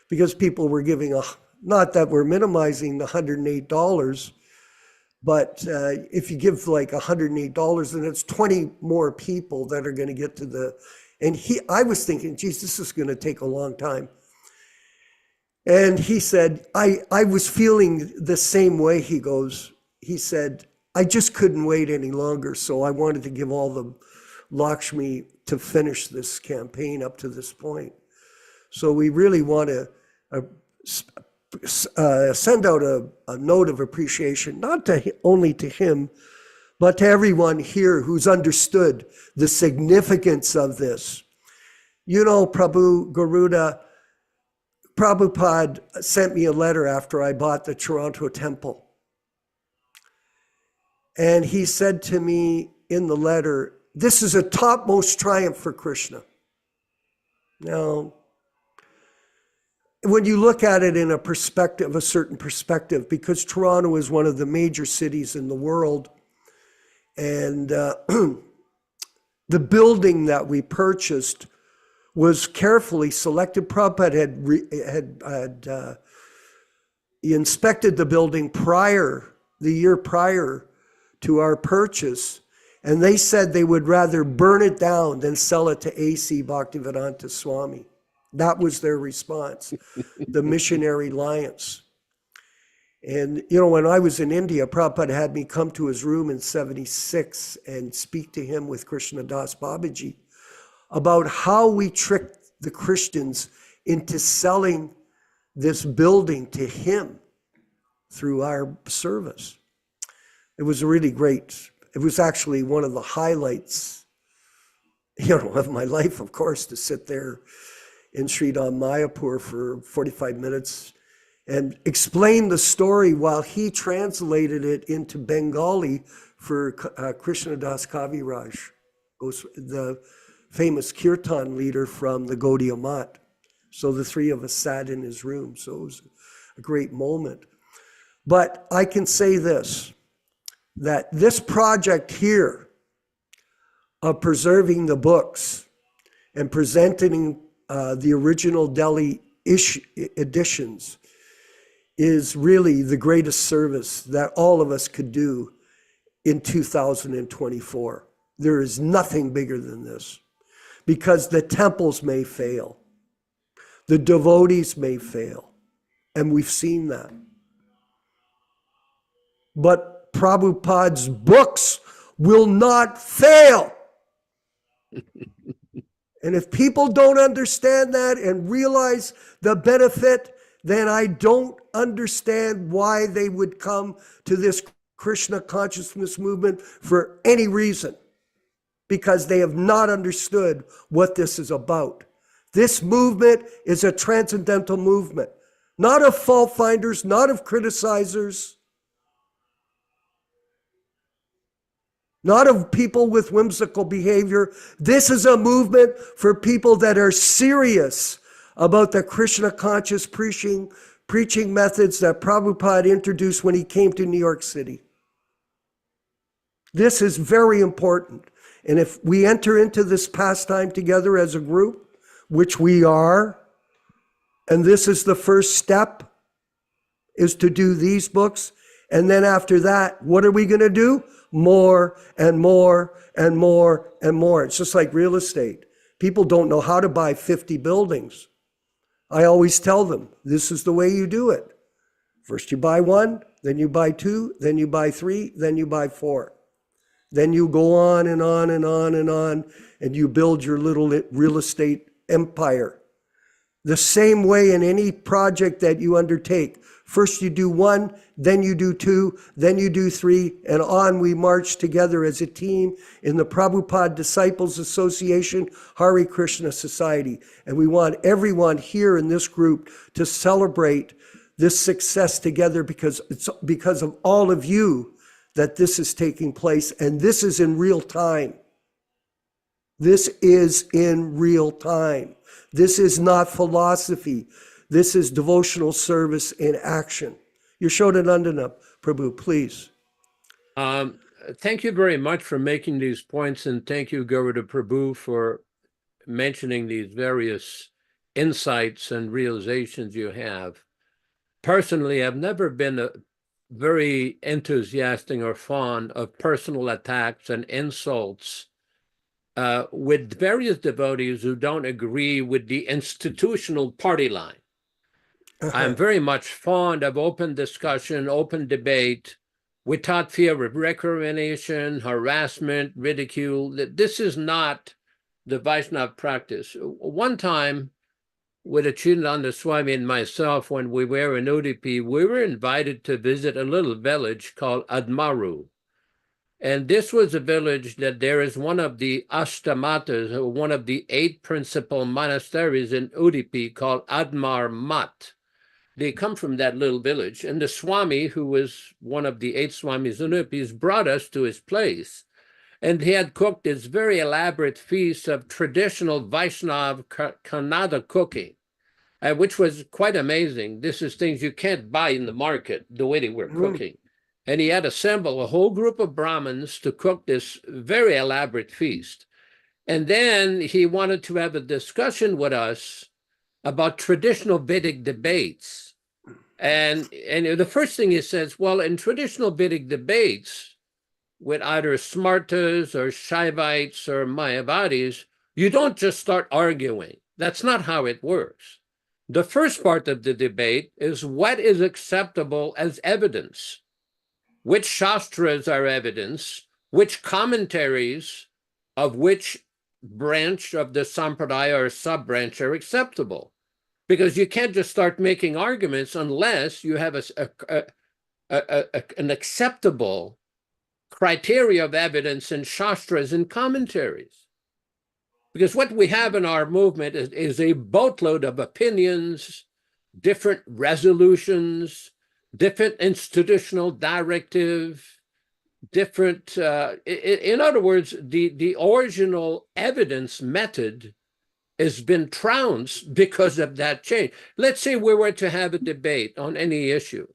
because people were giving not that we're minimizing the $108, but if you give like $108, then it's 20 more people that are going to get to the, and I was thinking, geez, this is going to take a long time. And he said, I was feeling the same way. He said, I just couldn't wait any longer. So I wanted to give all the Lakshmi to finish this campaign up to this point. So we really want to send out a note of appreciation, not only to him, but to everyone here who's understood the significance of this. You know, Garuda, Prabhupada sent me a letter after I bought the Toronto temple. And he said to me in the letter, this is a topmost triumph for Krishna. Now, when you look at it in a perspective, a certain perspective, because Toronto is one of the major cities in the world, and the building that we purchased was carefully selected. Prabhupada had inspected the building the year prior to our purchase, and they said they would rather burn it down than sell it to A.C. Bhaktivedanta Swami. That was their response, the Missionary Alliance. And, you know, when I was in India, Prabhupada had me come to his room in 76 and speak to him with Krishna Das Babaji about how we tricked the Christians into selling this building to him through our service. It was really great. It was actually one of the highlights, of my life, of course, to sit there in Sridham Mayapur for 45 minutes and explain the story while he translated it into Bengali for Krishna Das Kaviraj, the famous kirtan leader from the Gaudiya Math. So the three of us sat in his room. So it was a great moment. But I can say this, that this project here of preserving the books and presenting the original Delhi editions is really the greatest service that all of us could do in 2024. There is nothing bigger than this, because the temples may fail, the devotees may fail, and we've seen that. But Prabhupada's books will not fail. And if people don't understand that and realize the benefit, then I don't understand why they would come to this Krishna consciousness movement for any reason, because they have not understood what this is about. This movement is a transcendental movement, not of fault finders, not of criticizers, not of people with whimsical behavior. This is a movement for people that are serious about the Krishna conscious preaching methods that Prabhupada introduced when he came to New York City. This is very important. And if we enter into this pastime together as a group, which we are, and this is the first step, is to do these books. And then after that, what are we going to do? More and more and more and more. It's just like real estate. People don't know how to buy 50 buildings. I always tell them, this is the way you do it. First you buy one, then you buy two, then you buy three, then you buy four. Then you go on and on and on and on, and you build your little real estate empire. The same way in any project that you undertake. First you do one, then you do two, then you do three, and on we march together as a team in the Prabhupada Disciples Association, Hare Krishna Society. And we want everyone here in this group to celebrate this success together, because it's because of all of you that this is taking place, and this is in real time. This is in real time. This is not philosophy. This is devotional service in action. Yaśodā-nandana Prabhu, please. Thank you very much for making these points, and thank you, Garuda Prabhu, for mentioning these various insights and realizations you have. Personally, I've never been very enthusiastic or fond of personal attacks and insults with various devotees who don't agree with the institutional party line. I'm very much fond of open discussion, open debate, without fear of recrimination, harassment, ridicule. This is not the Vaishnava practice. One time, with Caitanya-caritāmṛta Swami and myself, when we were in Udupi, we were invited to visit a little village called Admaru. And this was a village that there is one of the Ashtamatas, one of the 8 principal monasteries in Udupi, called Admar Mat. They come from that little village. And the Swami, who was one of the 8 Swamis in Udupi, brought us to his place. And he had cooked this very elaborate feast of traditional Vaishnava Kannada cooking, which was quite amazing. This is things you can't buy in the market, the way they were cooking. And he had assembled a whole group of Brahmins to cook this very elaborate feast. And then he wanted to have a discussion with us about traditional Vedic debates. And the first thing he says, well, in traditional Vedic debates, with either Smartas or Shaivites or Mayavadis, you don't just start arguing. That's not how it works. The first part of the debate is what is acceptable as evidence, which Shastras are evidence, which commentaries of which branch of the Sampradaya or sub-branch are acceptable. Because you can't just start making arguments unless you have an acceptable criteria of evidence in Shastras and commentaries. Because what we have in our movement is a boatload of opinions, different resolutions, different institutional directive, different, in other words, the original evidence method has been trounced because of that change. Let's say we were to have a debate on any issue.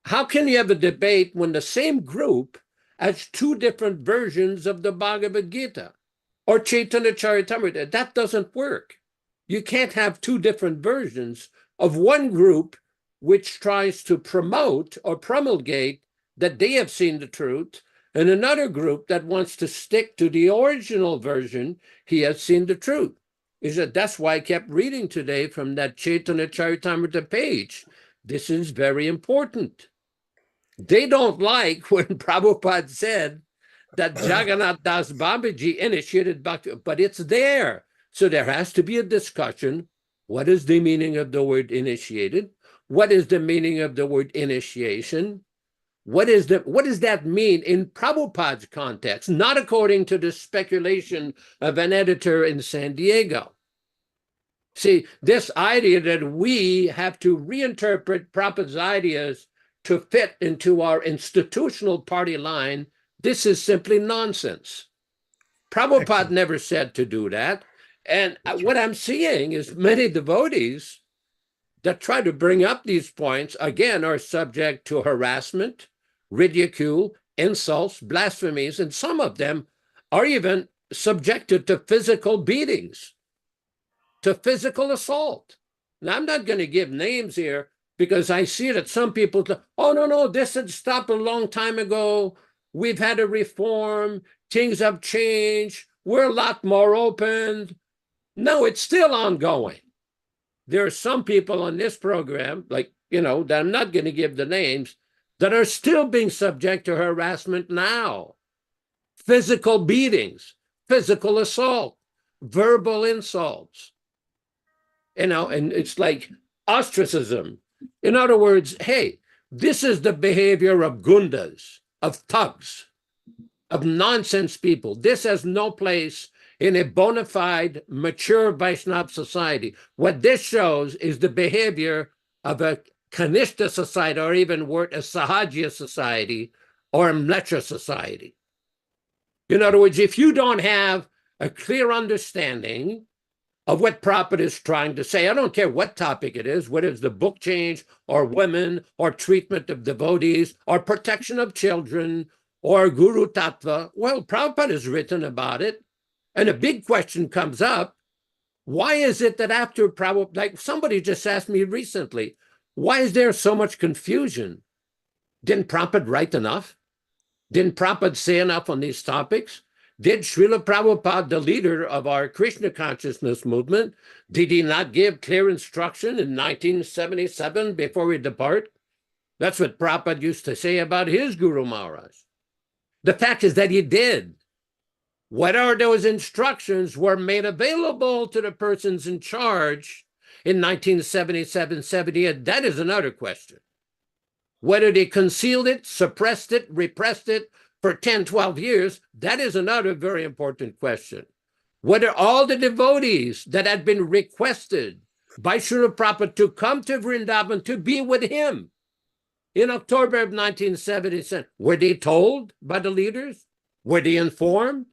How can you have a debate when the same group has 2 different versions of the Bhagavad Gita or Caitanya-caritāmṛta? That doesn't work. You can't have 2 different versions of one group which tries to promote or promulgate that they have seen the truth, and another group that wants to stick to the original version. He has seen the truth. That's why I kept reading today from that Caitanya-caritāmṛta page. This is very important. They don't like when Prabhupada said that Jagannath Das Babaji initiated Bhakti, but it's there. So there has to be a discussion. What is the meaning of the word initiated? What is the meaning of the word initiation? What does that mean in Prabhupada's context, not according to the speculation of an editor in San Diego? See, this idea that we have to reinterpret Prabhupada's ideas to fit into our institutional party line, this is simply nonsense. Prabhupada never said to do that. And what I'm seeing is many devotees that try to bring up these points, again, are subject to harassment, ridicule, insults, blasphemies, and some of them are even subjected to physical beatings, to physical assault. Now, I'm not going to give names here because I see that some people, oh, no, this had stopped a long time ago. We've had a reform. Things have changed. We're a lot more open. No, it's still ongoing. There are some people on this program, like, that I'm not going to give the names, that are still being subject to harassment now. Physical beatings, physical assault, verbal insults. And it's like ostracism. In other words, hey, this is the behavior of gundas, of thugs, of nonsense people. This has no place in a bona fide, mature Vaishnava society. What this shows is the behavior of a Kanishta society, or even worse, a Sahajya society, or a Mlecha society. In other words, if you don't have a clear understanding of what Prabhupada is trying to say, I don't care what topic it is, whether it's the book change, or women, or treatment of devotees, or protection of children, or Guru Tattva, well, Prabhupada has written about it. And a big question comes up, why is it that after Prabhupada, like somebody just asked me recently, why is there so much confusion? Didn't Prabhupada write enough? Didn't Prabhupada say enough on these topics? Did Srila Prabhupada, the leader of our Krishna Consciousness movement, did he not give clear instruction in 1977 before we depart? That's what Prabhupada used to say about his Guru Maharaj. The fact is that he did. Whether those instructions were made available to the persons in charge in 1977-78, that is another question. Whether they concealed it, suppressed it, repressed it for 10, 12 years, that is another very important question. Whether all the devotees that had been requested by Srila Prabhupada to come to Vrindavan to be with him in October of 1977, were they told by the leaders? Were they informed?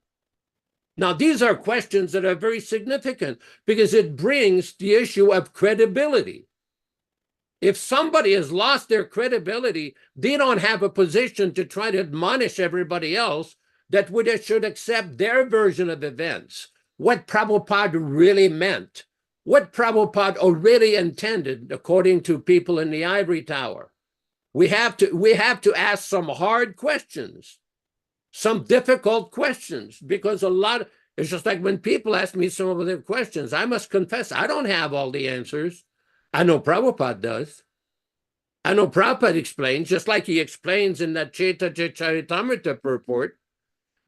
Now, these are questions that are very significant because it brings the issue of credibility. If somebody has lost their credibility, they don't have a position to try to admonish everybody else that should accept their version of events, what Prabhupada really meant, what Prabhupada really intended, according to people in the ivory tower. We have to ask some hard questions. Some difficult questions, because it's just like when people ask me some of their questions, I must confess, I don't have all the answers. I know Prabhupada does. I know Prabhupada explains, just like he explains in that Caitanya-caritāmṛta purport,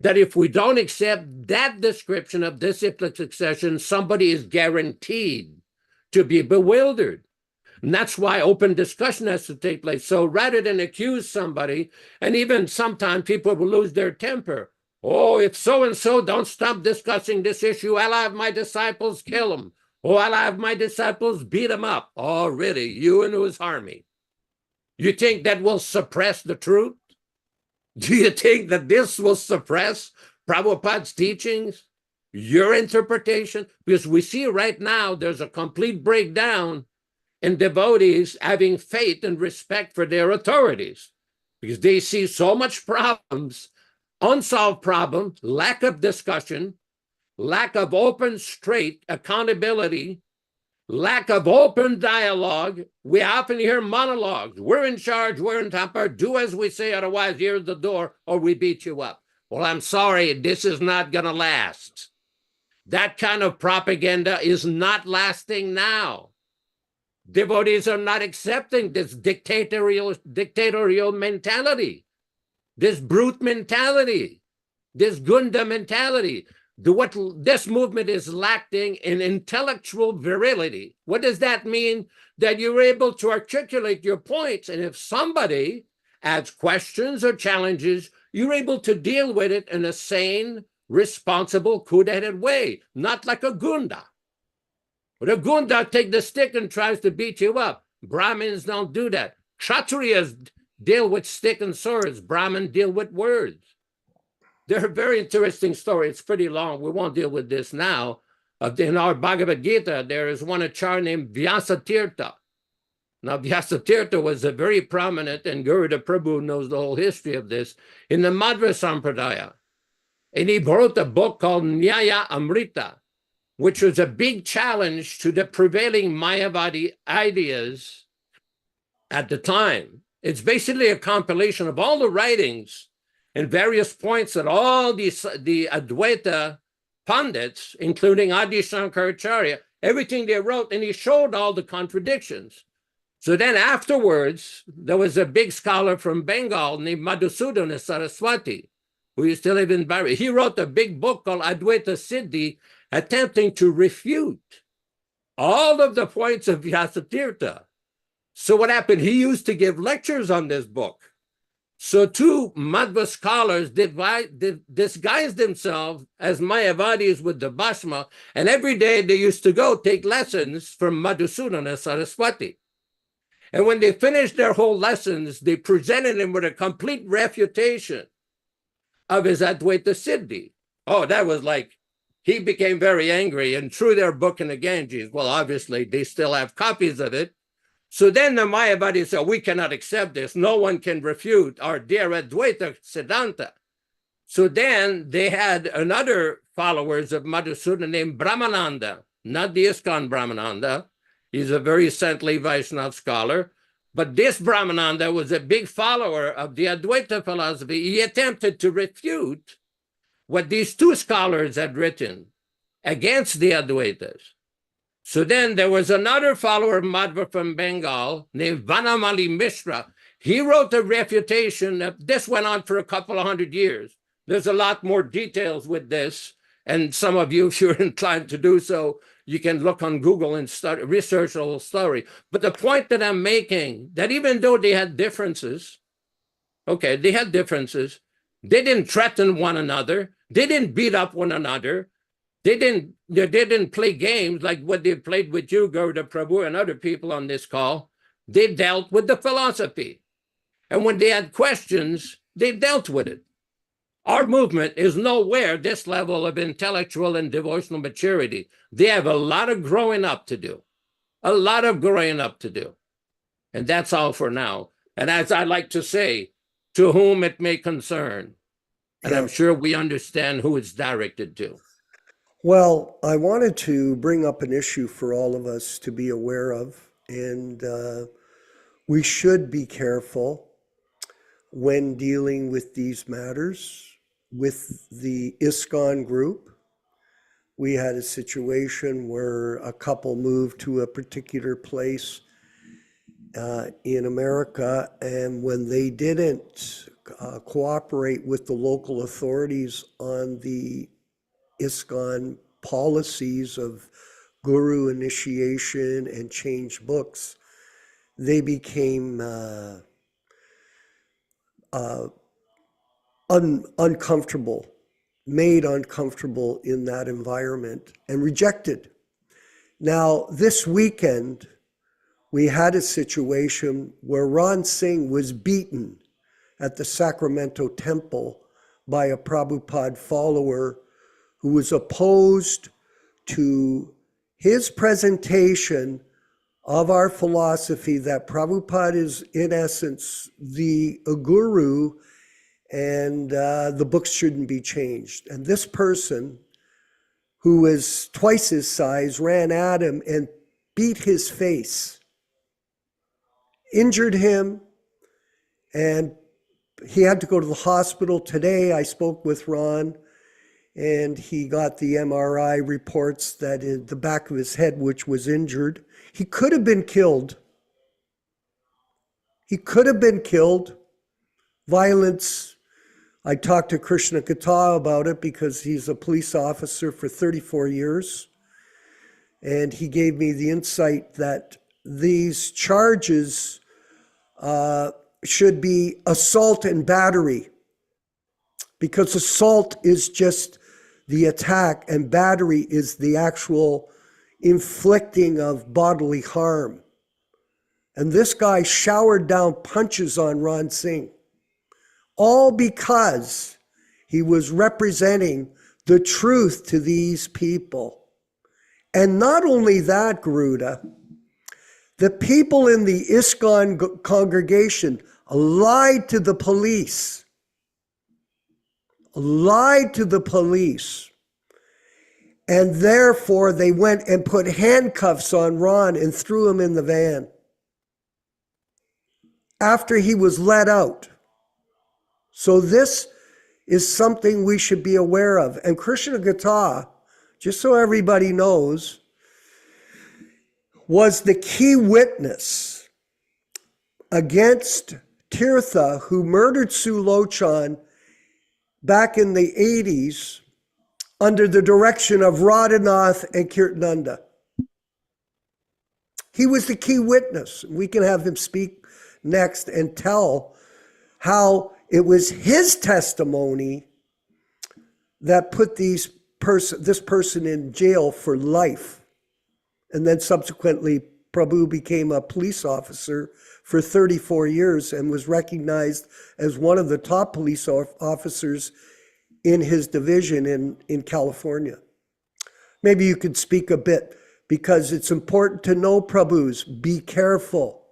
that if we don't accept that description of disciplic succession, somebody is guaranteed to be bewildered. And that's why open discussion has to take place. So rather than accuse somebody, and even sometimes people will lose their temper. Oh, if so-and-so don't stop discussing this issue, I'll have my disciples kill him. Oh, I'll have my disciples beat him up. Oh, really? You and his army. You think that will suppress the truth? Do you think that this will suppress Prabhupada's teachings? Your interpretation? Because we see right now there's a complete breakdown in devotees having faith and respect for their authorities, because they see so much problems, unsolved problems, lack of discussion, lack of open, straight accountability, lack of open dialogue. We often hear monologues. We're in charge, we're in top, or do as we say, otherwise here's the door, or we beat you up. Well, I'm sorry, this is not going to last. That kind of propaganda is not lasting now. Devotees are not accepting this dictatorial mentality, this brute mentality, this Gunda mentality. What this movement is lacking in intellectual virility. What does that mean? That you're able to articulate your points, and if somebody adds questions or challenges, you're able to deal with it in a sane, responsible, cool-headed way, not like a Gunda. But a Gunda take the stick and tries to beat you up. Brahmins don't do that. Kshatriyas deal with stick and swords. Brahmins deal with words. They're a very interesting story. It's pretty long. We won't deal with this now. In our Bhagavad Gita, there is one Acharya named Vyasatirtha. Now, Vyasatirtha was a very prominent, and Garuda Prabhu knows the whole history of this, in the Madhva Sampradaya. And he wrote a book called Nyaya-amṛta, which was a big challenge to the prevailing Mayavadi ideas at the time. It's basically a compilation of all the writings and various points that all the Advaita Pandits, including Adi Shankaracharya, everything they wrote, and he showed all the contradictions. So then afterwards, there was a big scholar from Bengal named Madhusudana Saraswati, who used to live in Bari. He wrote a big book called Advaita Siddhi, attempting to refute all of the points of Vyasatirtha. So what happened? He used to give lectures on this book. So two Madhva scholars disguised themselves as Mayavadis with the Bhasma, and every day they used to go take lessons from Madhusudana Saraswati. And when they finished their whole lessons, they presented him with a complete refutation of his Advaita Siddhi. Oh, that was like, he became very angry and threw their book in the Ganges. Well, obviously, they still have copies of it. So then the Mayavadis said, we cannot accept this. No one can refute our dear Advaita Siddhanta. So then they had another followers of Madhusudana named Brahmananda, not the ISKCON Brahmananda. He's a very saintly Vaishnava scholar. But this Brahmananda was a big follower of the Advaita philosophy. He attempted to refute what these two scholars had written against the Advaitas. So then there was another follower of Madhva from Bengal named Vanamali Mishra. He wrote a refutation. This went on for a couple of 100 years. There's a lot more details with this. And some of you, if you're inclined to do so, you can look on Google and research the whole story. But the point that I'm making, that even though they had differences, okay, they had differences, they didn't threaten one another. They didn't beat up one another. They didn't play games like what they played with you, Garuda Prabhu, and other people on this call. They dealt with the philosophy. And when they had questions, they dealt with it. Our movement is nowhere this level of intellectual and devotional maturity. They have a lot of growing up to do. A lot of growing up to do. And that's all for now. And as I like to say, to whom it may concern. And I'm sure we understand who it's directed to. Well, I wanted to bring up an issue for all of us to be aware of, and we should be careful when dealing with these matters. With the ISKCON group, we had a situation where a couple moved to a particular place in America, and when they didn't cooperate with the local authorities on the ISKCON policies of guru initiation and change books, they became uncomfortable, made uncomfortable in that environment and rejected. Now, this weekend, we had a situation where Ron Singh was beaten at the Sacramento Temple by a Prabhupada follower who was opposed to his presentation of our philosophy that Prabhupada is, in essence, the guru, and the books shouldn't be changed. And this person, who was twice his size, ran at him and beat his face, injured him, and he had to go to the hospital. Today I spoke with Ron, and he got the MRI reports that in the back of his head, which was injured. He could have been killed. He could have been killed. Violence. I talked to Krishna Consciousness about it because he's a police officer for 34 years. And he gave me the insight that these charges should be assault and battery, because assault is just the attack and battery is the actual inflicting of bodily harm. And this guy showered down punches on Ron Singh, all because he was representing the truth to these people. And not only that, Garuda, the people in the ISKCON congregation lied to the police. Lied to the police. And therefore they went and put handcuffs on Ron and threw him in the van after he was let out. So this is something we should be aware of. And Krishna Consciousness, just so everybody knows, was the key witness against Tirtha, who murdered Sulochan back in the 80s under the direction of Radhanath and Kirtananda. He was the key witness. We can have him speak next and tell how it was his testimony that put this person in jail for life. And then subsequently, Prabhu became a police officer for 34 years and was recognized as one of the top police officers in his division in California. Maybe you could speak a bit, because it's important to know, Prabhus, be careful.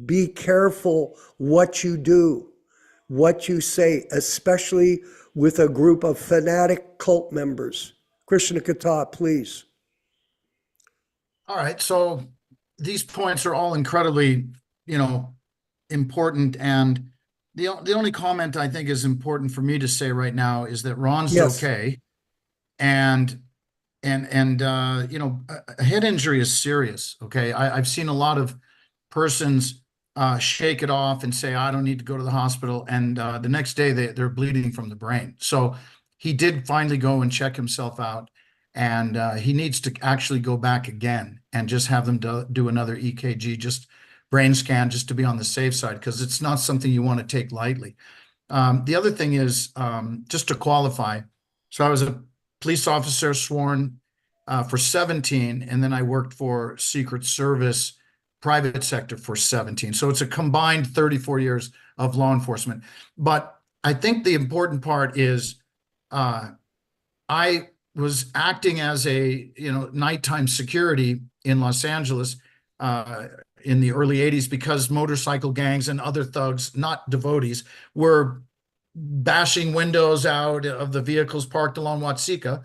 Be careful what you do, what you say, especially with a group of fanatic cult members. Krishna Consciousness, please. All right, so these points are all incredibly, important. And the only comment I think is important for me to say right now is that Ron's okay, and a head injury is serious. Okay, I've seen a lot of persons shake it off and say, I don't need to go to the hospital, and the next day they're bleeding from the brain. So he did finally go and check himself out. And he needs to actually go back again and just have them do another EKG, just brain scan, just to be on the safe side, because it's not something you want to take lightly. The other thing is, just to qualify, so I was a police officer sworn for 17, and then I worked for Secret Service, private sector for 17. So it's a combined 34 years of law enforcement. But I think the important part is I was acting as a nighttime security in Los Angeles in the early 80s, because motorcycle gangs and other thugs, not devotees, were bashing windows out of the vehicles parked along Watsika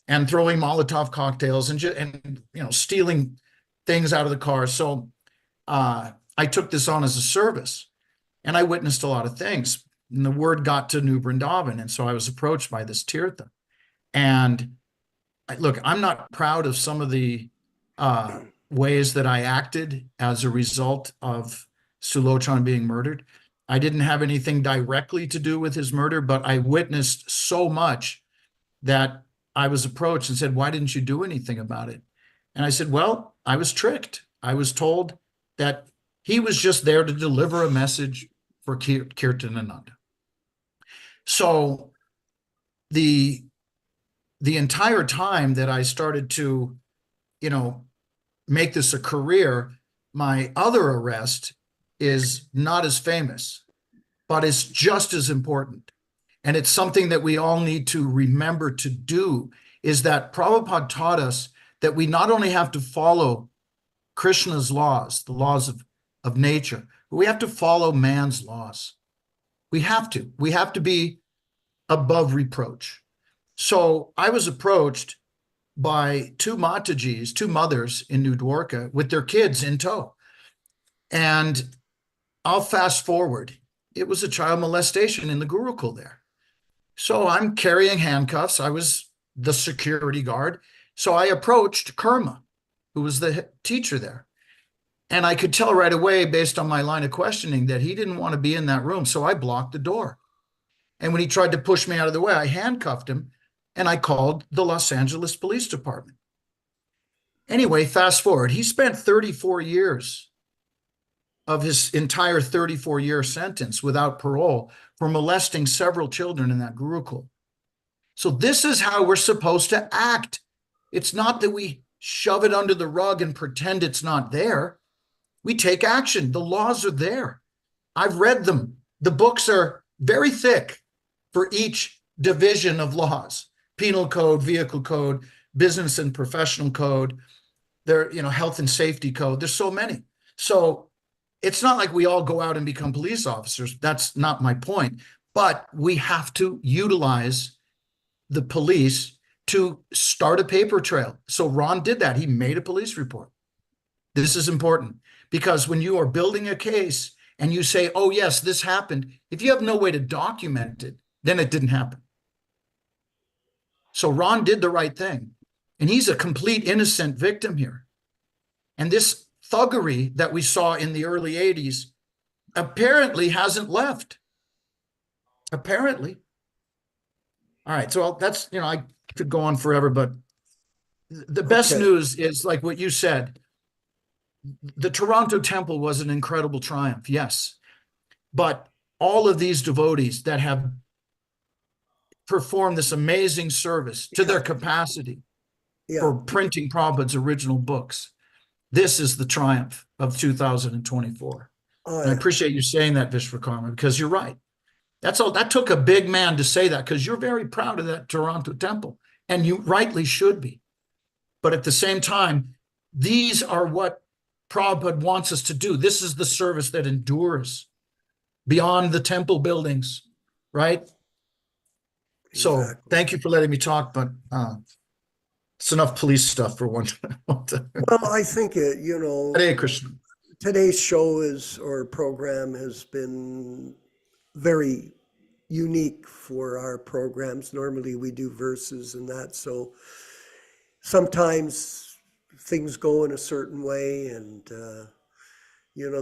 and throwing Molotov cocktails and stealing things out of the car. So I took this on as a service, and I witnessed a lot of things. And the word got to New Vrindavan, and so I was approached by this Tirtha. And look, I'm not proud of some of the ways that I acted as a result of Sulochan being murdered. I didn't have anything directly to do with his murder, but I witnessed so much that I was approached and said, why didn't you do anything about it? And I said, well, I was tricked. I was told that he was just there to deliver a message for Kirtananda. So the entire time that I started to, make this a career, my other arrest is not as famous, but it's just as important. And it's something that we all need to remember to do, is that Prabhupada taught us that we not only have to follow Krishna's laws, the laws of nature, but we have to follow man's laws. We have to be above reproach. So I was approached by two Matajis, two mothers in New Dwarka with their kids in tow. And I'll fast forward. It was a child molestation in the Gurukul there. So I'm carrying handcuffs. I was the security guard. So I approached Kurma, who was the teacher there. And I could tell right away, based on my line of questioning, that he didn't want to be in that room. So I blocked the door. And when he tried to push me out of the way, I handcuffed him and I called the Los Angeles Police Department. Anyway, fast forward. He spent 34 years of his entire 34-year sentence without parole for molesting several children in that Gurukul. So this is how we're supposed to act. It's not that we shove it under the rug and pretend it's not there. We take action. The laws are there. I've read them. The books are very thick for each division of laws: penal code, vehicle code, business and professional code, there, health and safety code. There's so many. So it's not like we all go out and become police officers. That's not my point. But we have to utilize the police to start a paper trail. So Ron did that. He made a police report. This is important because when you are building a case and you say, oh, yes, this happened, if you have no way to document it, then it didn't happen. So Ron did the right thing. And he's a complete innocent victim here. And this thuggery that we saw in the early 80s apparently hasn't left. Apparently. All right. So that's, I could go on forever, but the best news is like what you said. The Toronto temple was an incredible triumph. Yes. But all of these devotees that have performed this amazing service to their capacity for printing Prabhupada's original books, this is the triumph of 2024. And I appreciate you saying that, Vishwakarma, because you're right. That's all. That took a big man to say that, because you're very proud of that Toronto temple, and you rightly should be. But at the same time, these are what Prabhupada wants us to do. This is the service that endures beyond the temple buildings, right? So thank you for letting me talk, but it's enough police stuff for one time. Well, I think Hare Krishna. Today's show or program has been very unique for our programs. Normally we do verses and that, so sometimes things go in a certain way, and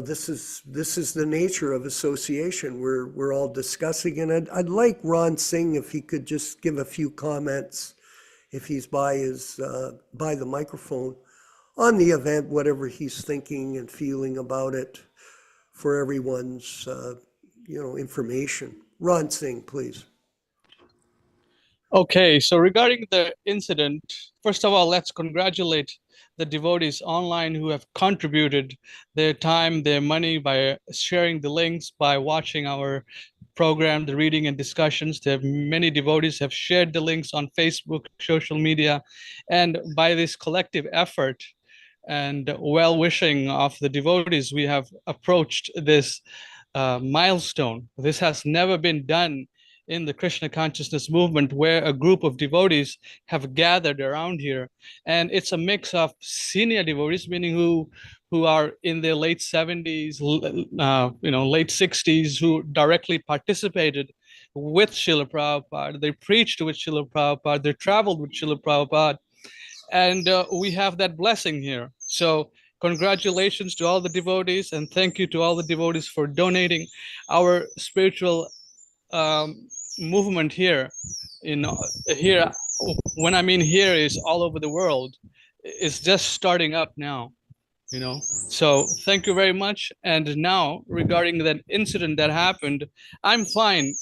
this is the nature of association. We're all discussing, and I'd like Ron Singh, if he could just give a few comments, if he's by the microphone, on the event, whatever he's thinking and feeling about it, for everyone's information. Ron Singh, please. Okay, so regarding the incident, first of all, let's congratulate the devotees online who have contributed their time, their money, by sharing the links, by watching our program, the reading and discussions. Many devotees have shared the links on Facebook, social media, and by this collective effort and well-wishing of the devotees, we have approached this milestone. This has never been done in the Krishna consciousness movement, where a group of devotees have gathered around here. And it's a mix of senior devotees, meaning who are in their late 70s, late 60s, who directly participated with Srila Prabhupada. They preached with Srila Prabhupada. They traveled with Srila Prabhupada. And we have that blessing here. So congratulations to all the devotees, and thank you to all the devotees for donating. Our spiritual movement here, here, when I mean here, is all over the world. It's just starting up now, So thank you very much. And now, regarding that incident that happened, I'm fine.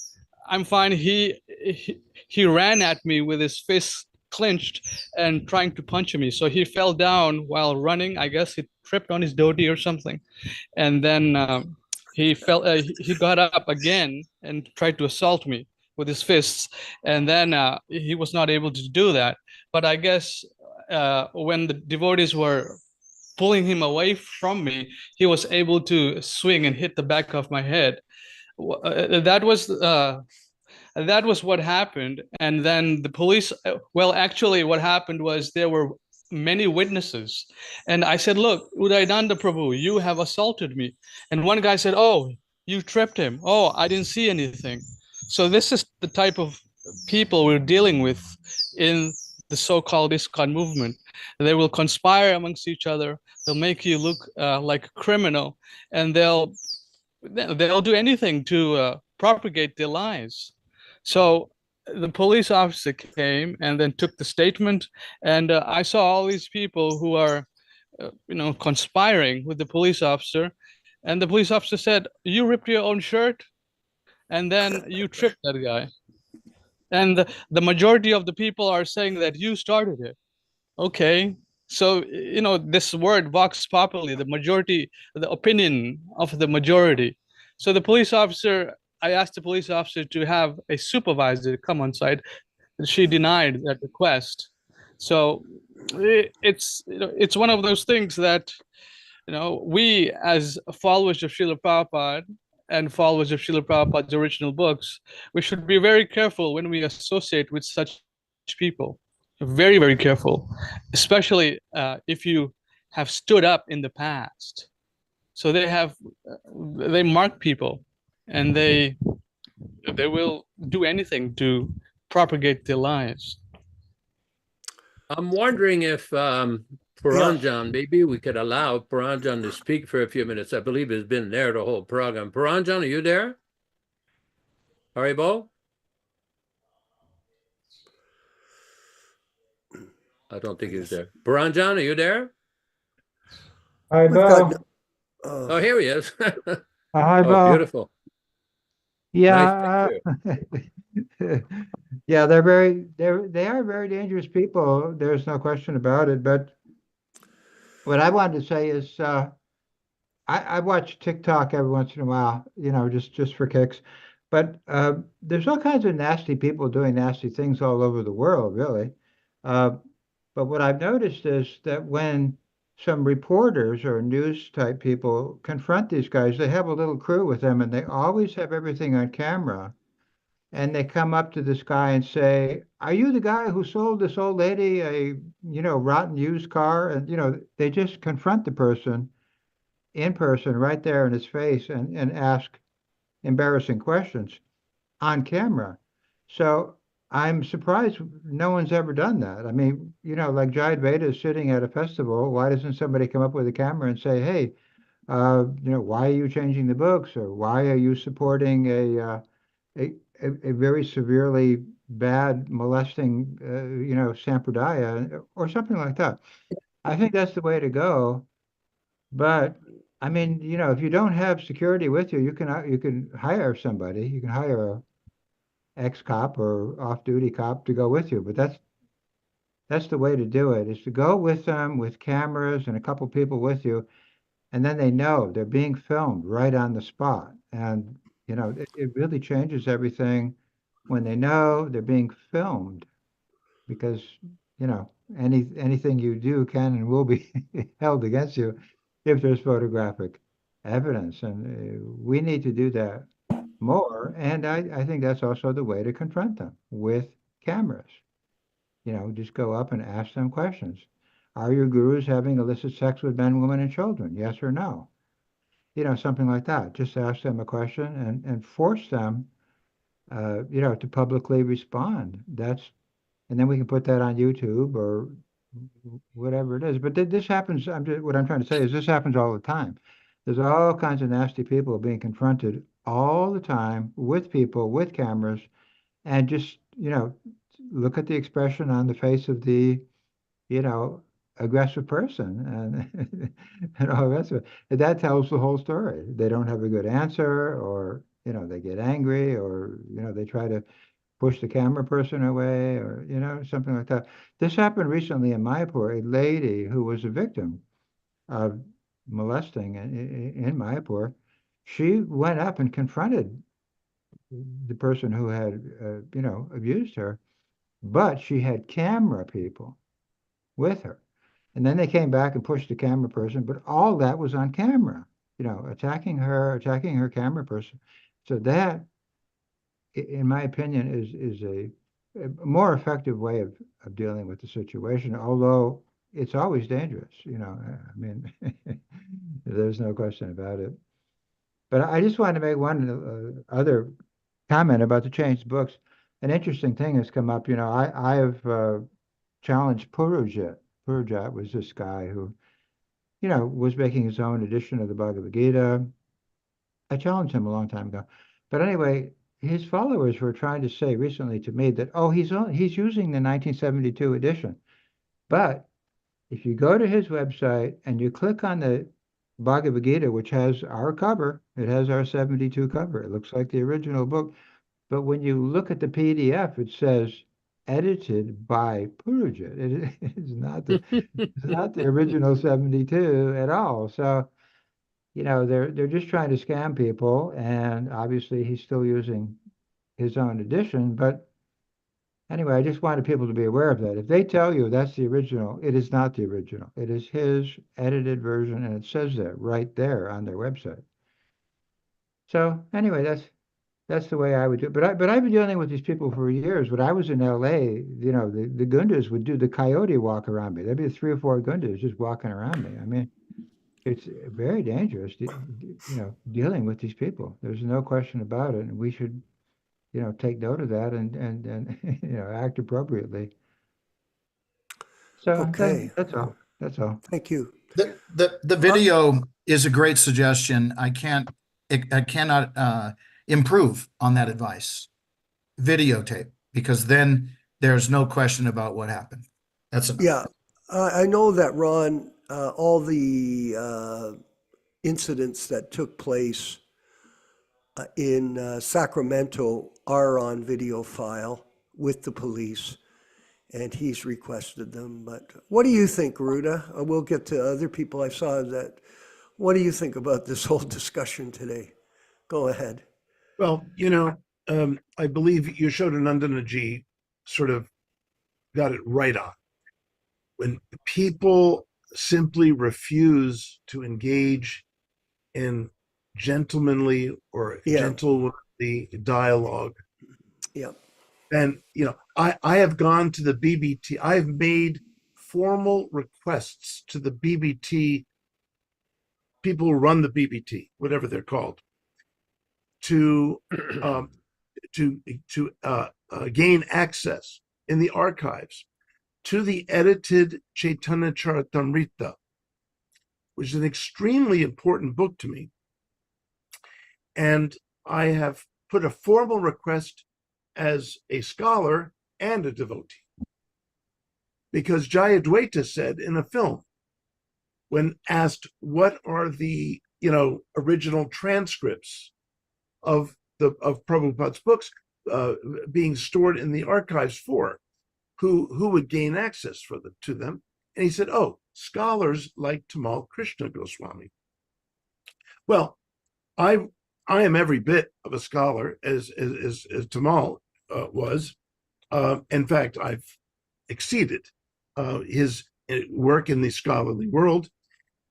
He ran at me with his fists clenched and trying to punch me. So he fell down while running. I guess he tripped on his dhoti or something, and then he got up again and tried to assault me with his fists, and then he was not able to do that. But I guess when the devotees were pulling him away from me, he was able to swing and hit the back of my head. That was that was what happened. And then the police, well, actually what happened was there were many witnesses. And I said, look, Udayananda Prabhu, you have assaulted me. And one guy said, oh, you tripped him. Oh, I didn't see anything. So this is the type of people we're dealing with in the so-called ISKCON movement. They will conspire amongst each other. They'll make you look like a criminal, and they'll do anything to propagate their lies. So the police officer came and then took the statement, and I saw all these people who are, conspiring with the police officer, and the police officer said, "You ripped your own shirt, and then you tripped that guy." And the majority of the people are saying that you started it. Okay, so this word vox populi, the majority, the opinion of the majority. So the police officer, I asked the police officer to have a supervisor come on site, and she denied that request. So it's one of those things that we as followers of Srila Prabhupada and followers of Srila Prabhupada's original books, we should be very careful when we associate with such people. Very, very careful, especially if you have stood up in the past. So they mark people, and they will do anything to propagate their lies. I'm wondering if Puranjan, maybe we could allow Puranjan to speak for a few minutes. I believe he's been there the whole program. Puranjan, are you there? Haribo? I don't think he's there. Puranjan, are you there? Hi, We've Bo. got, Oh, here he is. Hi, Oh, Bo. beautiful. Yeah, Nice picture. yeah, they are very dangerous people. There's no question about it. But what I wanted to say is, I watch TikTok every once in a while, just for kicks. But there's all kinds of nasty people doing nasty things all over the world, really. But what I've noticed is that when some reporters or news type people confront these guys, they have a little crew with them, and they always have everything on camera. And they come up to this guy and say, "Are you the guy who sold this old lady a, rotten used car?" And, they just confront the person in person right there in his face and ask embarrassing questions on camera. So I'm surprised no one's ever done that. I mean, like Jayad Vaida is sitting at a festival. Why doesn't somebody come up with a camera and say, "Hey, why are you changing the books, or why are you supporting a very severely bad molesting, sampradaya," or something like that? I think that's the way to go. But I mean, if you don't have security with you, you can hire somebody. You can hire a ex-cop or off-duty cop to go with you. But that's the way to do it, is to go with them with cameras and a couple people with you, and then they know they're being filmed right on the spot. And it really changes everything when they know they're being filmed, because anything you do can and will be held against you if there's photographic evidence. And we need to do that more. And I think that's also the way to confront them, with cameras. Just go up and ask them questions. Are your gurus having illicit sex with men, women, and children? Yes or no? Something like that. Just ask them a question and force them, to publicly respond. And then we can put that on YouTube or whatever it is. But this happens. What I'm trying to say is this happens all the time. There's all kinds of nasty people being confronted all the time with people with cameras, and just look at the expression on the face of the aggressive person, and all the rest of it. And that tells the whole story. They don't have a good answer, or they get angry, or they try to push the camera person away, or something like that. This happened recently in Mayapur. A lady who was a victim of molesting in Mayapur, she went up and confronted the person who had abused her, but she had camera people with her. And then they came back and pushed the camera person, but all that was on camera, attacking her camera person. So that in my opinion, is a more effective way of dealing with the situation, although it's always dangerous, you know. I mean, there's no question about it. But I just wanted to make one other comment about the changed books. An interesting thing has come up. You know, I have challenged Purujat. Purujat was this guy who, you know, was making his own edition of the Bhagavad Gita. I challenged him a long time ago. But anyway, his followers were trying to say recently to me that, oh, he's using the 1972 edition. But if you go to his website and you click on the Bhagavad Gita, which has our cover, it has our 72 cover. It looks like the original book. But when you look at the PDF, it says edited by Purujat. It's not the original 72 at all. So, you know, they're just trying to scam people, and obviously he's still using his own edition. But anyway, I just wanted people to be aware of that. If they tell you that's the original, it is not the original. It is his edited version, and it says that right there on their website. So anyway, that's the way I would do it. But I've been dealing with these people for years. When I was in LA, you know, the Gundas would do the coyote walk around me. There'd be 3 or 4 Gundas just walking around me. I mean, it's very dangerous, you know, dealing with these people. There's no question about it, and we should, you know, take note of that and you know, act appropriately. So Okay. that's all. That's all. Thank you. The video is a great suggestion. I cannot improve on that advice. Videotape, because then there's no question about what happened. That's enough. Yeah, I know that, Ron, all the incidents that took place in Sacramento are on video file with the police, and he's requested them. But what do you think, Garuda? We'll get to other people. I saw that. What do you think about this whole discussion today? Go ahead. Well, you know, I believe Yaśodā-nandana ji sort of got it right on. When people simply refuse to engage in gentlemanly or gentlemanly dialogue, then, you know, I have gone to the BBT. I've made formal requests to the BBT, people who run the BBT, whatever they're called, to gain access in the archives to the edited Caitanya-caritāmṛta, which is an extremely important book to me. And I have put a formal request as a scholar and a devotee. Because Jayadvaita said in a film, when asked what are the, you know, original transcripts of Prabhupada's books being stored in the archives for, who would gain access to them? And he said, oh, scholars like Tamal Krishna Goswami. Well, I am every bit of a scholar as Tamal was. In fact, I've exceeded his work in the scholarly world.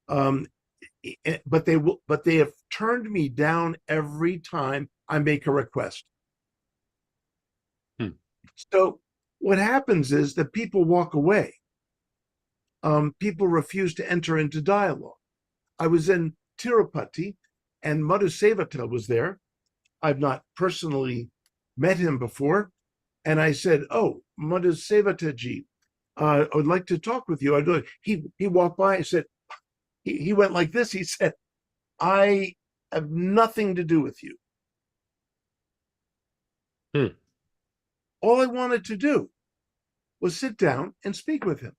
But they have turned me down every time I make a request. So what happens is that people walk away. People refuse to enter into dialogue. I was in Tirupati, and Madhusevata was there. I've not personally met him before. And I said, oh, Madhusevata ji, I would like to talk with you. He walked by, I said, he went like this. He said, I have nothing to do with you. All I wanted to do was sit down and speak with him.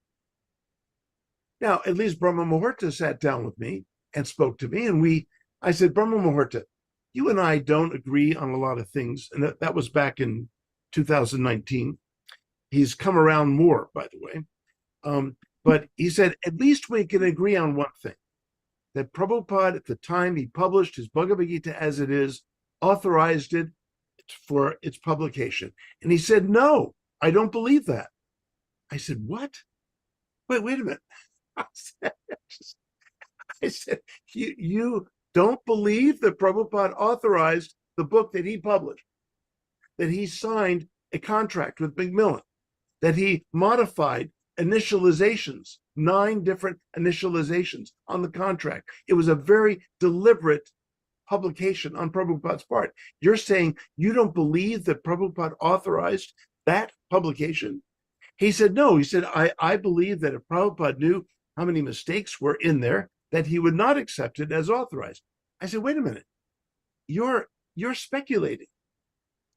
Now, at least Brahma Muhurta sat down with me and spoke to me. And I said, Brahma Muhurta, you and I don't agree on a lot of things. And that was back in 2019. He's come around more, by the way. But he said, at least we can agree on one thing, that Prabhupada, at the time he published his Bhagavad Gita as it is, authorized it for its publication. And he said, no, I don't believe that. I said, what? Wait a minute. I said, you don't believe that Prabhupada authorized the book that he published? that he signed a contract with Macmillan, that he modified initializations, 9 different initializations on the contract. It was a very deliberate publication on Prabhupada's part. You're saying you don't believe that Prabhupada authorized that publication? He said, no. He said, I believe that if Prabhupada knew how many mistakes were in there, that he would not accept it as authorized. I said, wait a minute. You're speculating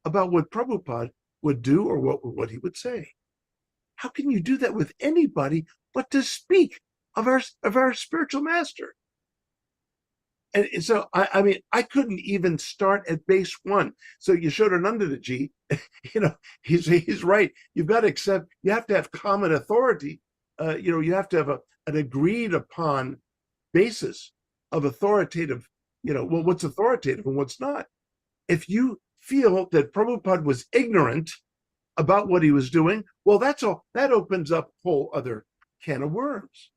about what Prabhupada would do or what he would say. How can you do that with anybody but to speak of our spiritual master? And so, I mean, I couldn't even start at base 1. So Yaśodā-nandana ji, he's right. You've got to accept, you have to have common authority. You have to have an agreed upon basis of authoritative, what's authoritative and what's not. If you feel that Prabhupada was ignorant about what he was doing, well, that's all. That opens up a whole other can of worms.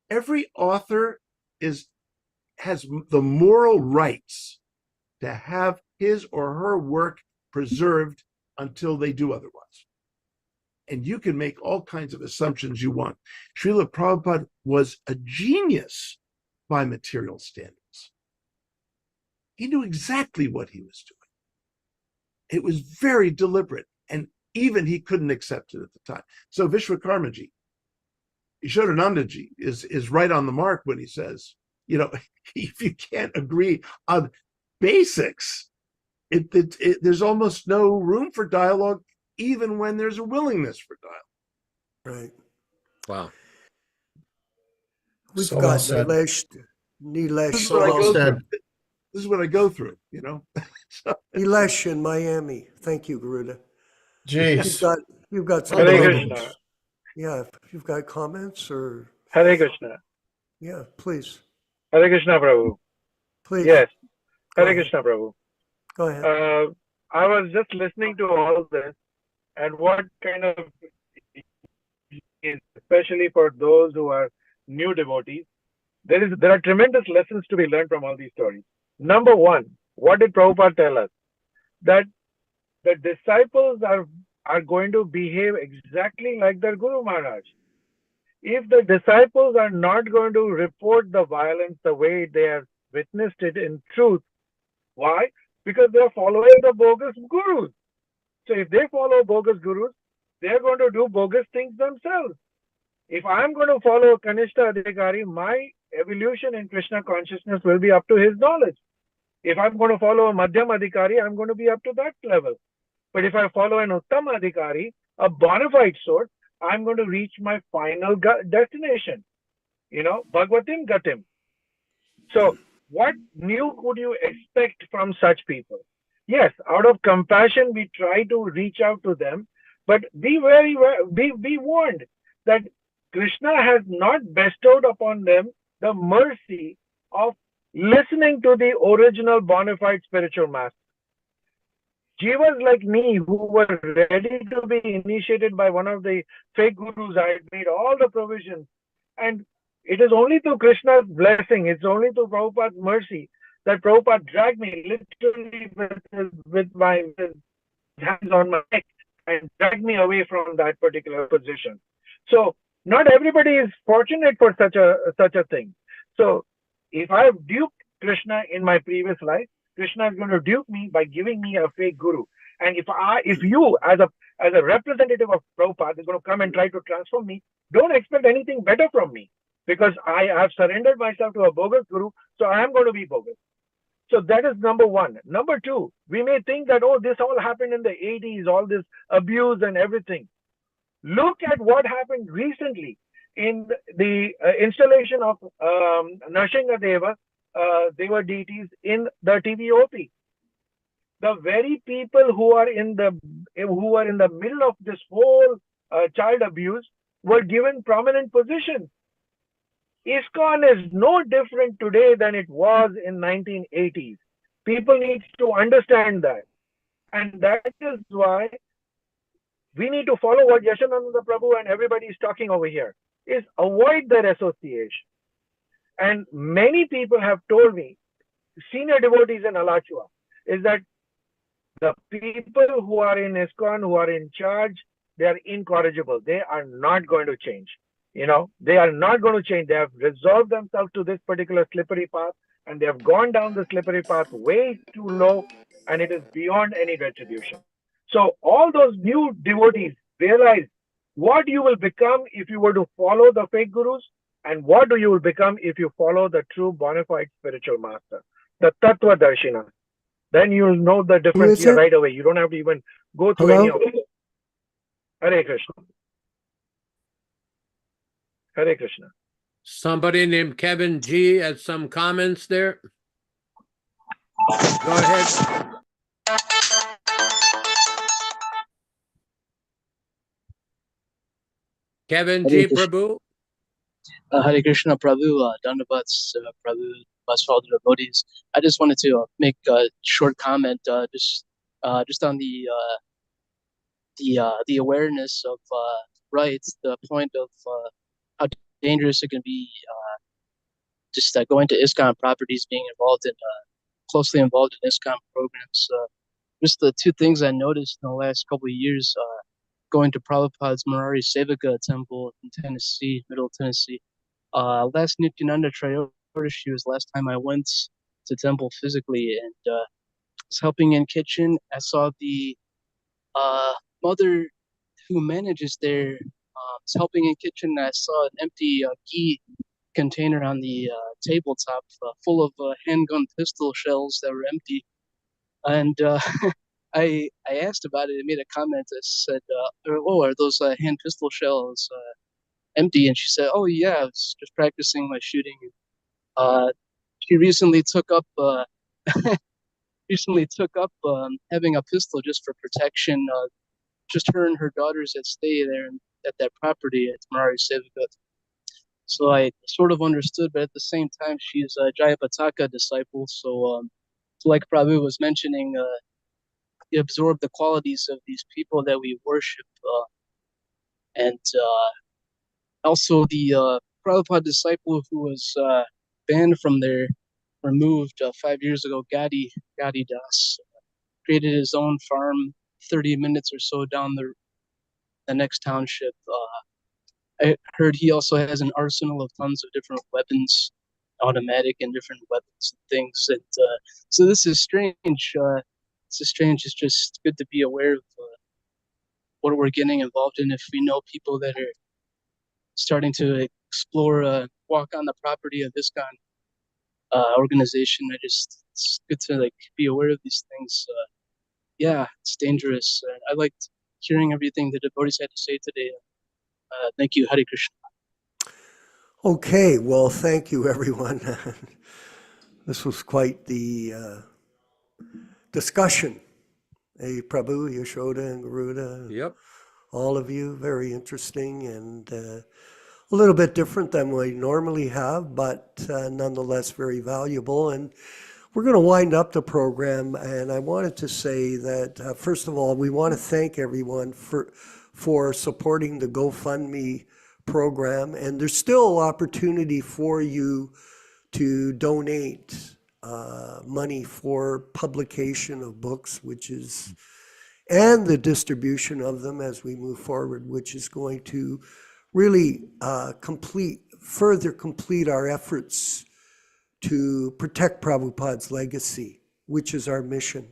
Every author has the moral rights to have his or her work preserved until they do otherwise. And you can make all kinds of assumptions you want. Srila Prabhupada was a genius by material standards. He knew exactly what he was doing. It was very deliberate, and even he couldn't accept it at the time. So Vishwakarmaji, Yaśodā-nandana is right on the mark when he says, if you can't agree on basics, there's almost no room for dialogue, even when there's a willingness for dialogue. Right. Wow. We've So got well said. Nilesh. So well said. This is what I go through, So, Nilesh in Miami. Thank you, Garuda. Jeez. You've got some Hare comments. Krishna. Yeah, if you've got comments or Hare Krishna. yeah, please. Hare Krishna, Prabhu. Please. Yes. Go Hare ahead. Krishna, Prabhu. Go ahead. I was just listening to all this, and what kind of, especially for those who are new devotees, there are tremendous lessons to be learned from all these stories. Number one, what did Prabhupada tell us? That the disciples are going to behave exactly like their Guru Maharaj. If the disciples are not going to report the violence the way they have witnessed it in truth, why? Because they are following the bogus gurus. So if they follow bogus gurus, they are going to do bogus things themselves. If I'm going to follow Kanishta Adhikari, my evolution in Krishna consciousness will be up to his knowledge. If I'm going to follow a Madhyam Adhikari, I'm going to be up to that level. But if I follow an Uttam Adhikari, a bona fide source, I'm going to reach my final destination. Bhagavatim Gatim. So what new could you expect from such people? Yes, out of compassion, we try to reach out to them, but be warned that Krishna has not bestowed upon them the mercy of listening to the original bona fide spiritual master. Jivas like me who were ready to be initiated by one of the fake gurus, I had made all the provisions. And it is only through Krishna's blessing, it's only through Prabhupada's mercy that Prabhupada dragged me literally with my hands on my neck and dragged me away from that particular position. So not everybody is fortunate for such a thing. So if I have duped Krishna in my previous life, Krishna is going to dupe me by giving me a fake guru. And if you as a representative of Prabhupada is going to come and try to transform me, don't expect anything better from me, because I have surrendered myself to a bogus guru, so I am going to be bogus. So that is number one. Number two, we may think that, oh, this all happened in the 80s, all this abuse and everything. Look at what happened recently in the installation of Narsingadeva, Deva deities in the TVOP. The very people who are in the middle of this whole child abuse were given prominent positions. ISKCON is no different today than it was in 1980s. People need to understand that. And that is why we need to follow what Yaśodā-nandana Prabhu and everybody is talking over here, is avoid their association. And many people have told me, senior devotees in Alachua, is that The people who are in ISKCON, who are in charge, they are incorrigible. They are not going to change. They are not going to change. They have resolved themselves to this particular slippery path, and they have gone down the slippery path way too low, and it is beyond any retribution. So all those new devotees realize what you will become if you were to follow the fake gurus, and what you will become if you follow the true bona fide spiritual master, the Tattva Darshina. Then you'll know the difference here right away. You don't have to even go through any of it. Hare Krishna. Hare Krishna. Somebody named Kevin G had some comments there. Go ahead. Kevin G. Prabhu. Hare Krishna Prabhu, Dandavats Prabhu, bless for all the devotees. I just wanted to make a short comment, just on the awareness of rights, the point of how dangerous it can be, just going to ISKCON properties, being involved in closely involved in ISKCON programs. Just the two things I noticed in the last couple of years, going to Prabhupada's Murari Sevaka temple in Tennessee, Middle Tennessee. Last Nityananda Trayodashi was last time I went to temple physically, and was helping in kitchen. I saw the mother who manages there was helping in kitchen. I saw an empty ghee container on the tabletop full of handgun pistol shells that were empty, and I asked about it and made a comment. I said, "Oh, are those hand pistol shells empty?" And she said, "Oh yeah, I was just practicing my shooting." She recently took up having a pistol just for protection. Just her and her daughters that stay there at that property at Murari Sevaka. So I sort of understood, but at the same time, she's a Jayapataka disciple. So like Prabhu was mentioning, we absorb the qualities of these people that we worship, and also the Prabhupada disciple who was banned from there, removed 5 years ago, Gadi Das, created his own farm 30 minutes or so down the next township. I heard he also has an arsenal of tons of different weapons, automatic and different weapons and things. And so this is strange. It's just good to be aware of what we're getting involved in. If we know people that are starting to explore, walk on the property of ISKCON organization, it's good to be aware of these things. Yeah, it's dangerous. I liked hearing everything the devotees had to say today. Thank you, Hare Krishna. Okay, well, thank you, everyone. This was quite the discussion. Hey, Prabhu, Yaśodā, and Garuda. Yep. All of you, very interesting and a little bit different than we normally have, but nonetheless very valuable. And we're going to wind up the program, and I wanted to say that, first of all, we want to thank everyone for supporting the GoFundMe program, and there's still opportunity for you to donate money for publication of books, and the distribution of them as we move forward, which is going to really further complete our efforts to protect Prabhupada's legacy, which is our mission.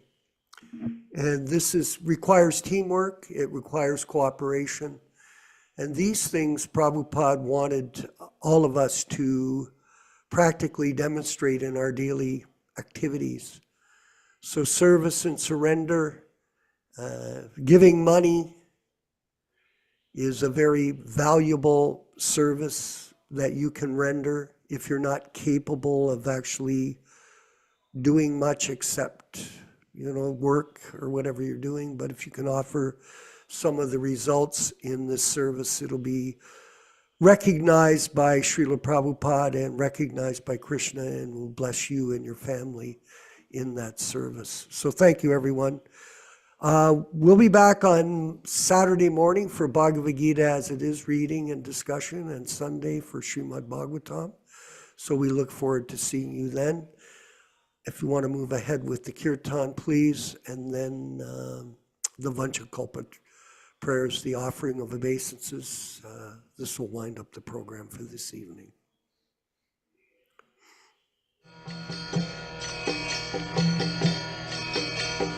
And this requires teamwork, it requires cooperation. And these things Prabhupada wanted all of us to practically demonstrate in our daily activities. So service and surrender, giving money is a very valuable service that you can render if you're not capable of actually doing much except, work or whatever you're doing. But if you can offer some of the results in this service, it'll be recognized by Srila Prabhupada and recognized by Krishna, and will bless you and your family in that service. So thank you, everyone. We'll be back on Saturday morning for Bhagavad Gita as it is, reading and discussion, and Sunday for Srimad Bhagavatam. So we look forward to seeing you then. if you want to move ahead with the kirtan, please, and then the Vanchakalpa prayers, the offering of obeisances. This will wind up the program for this evening.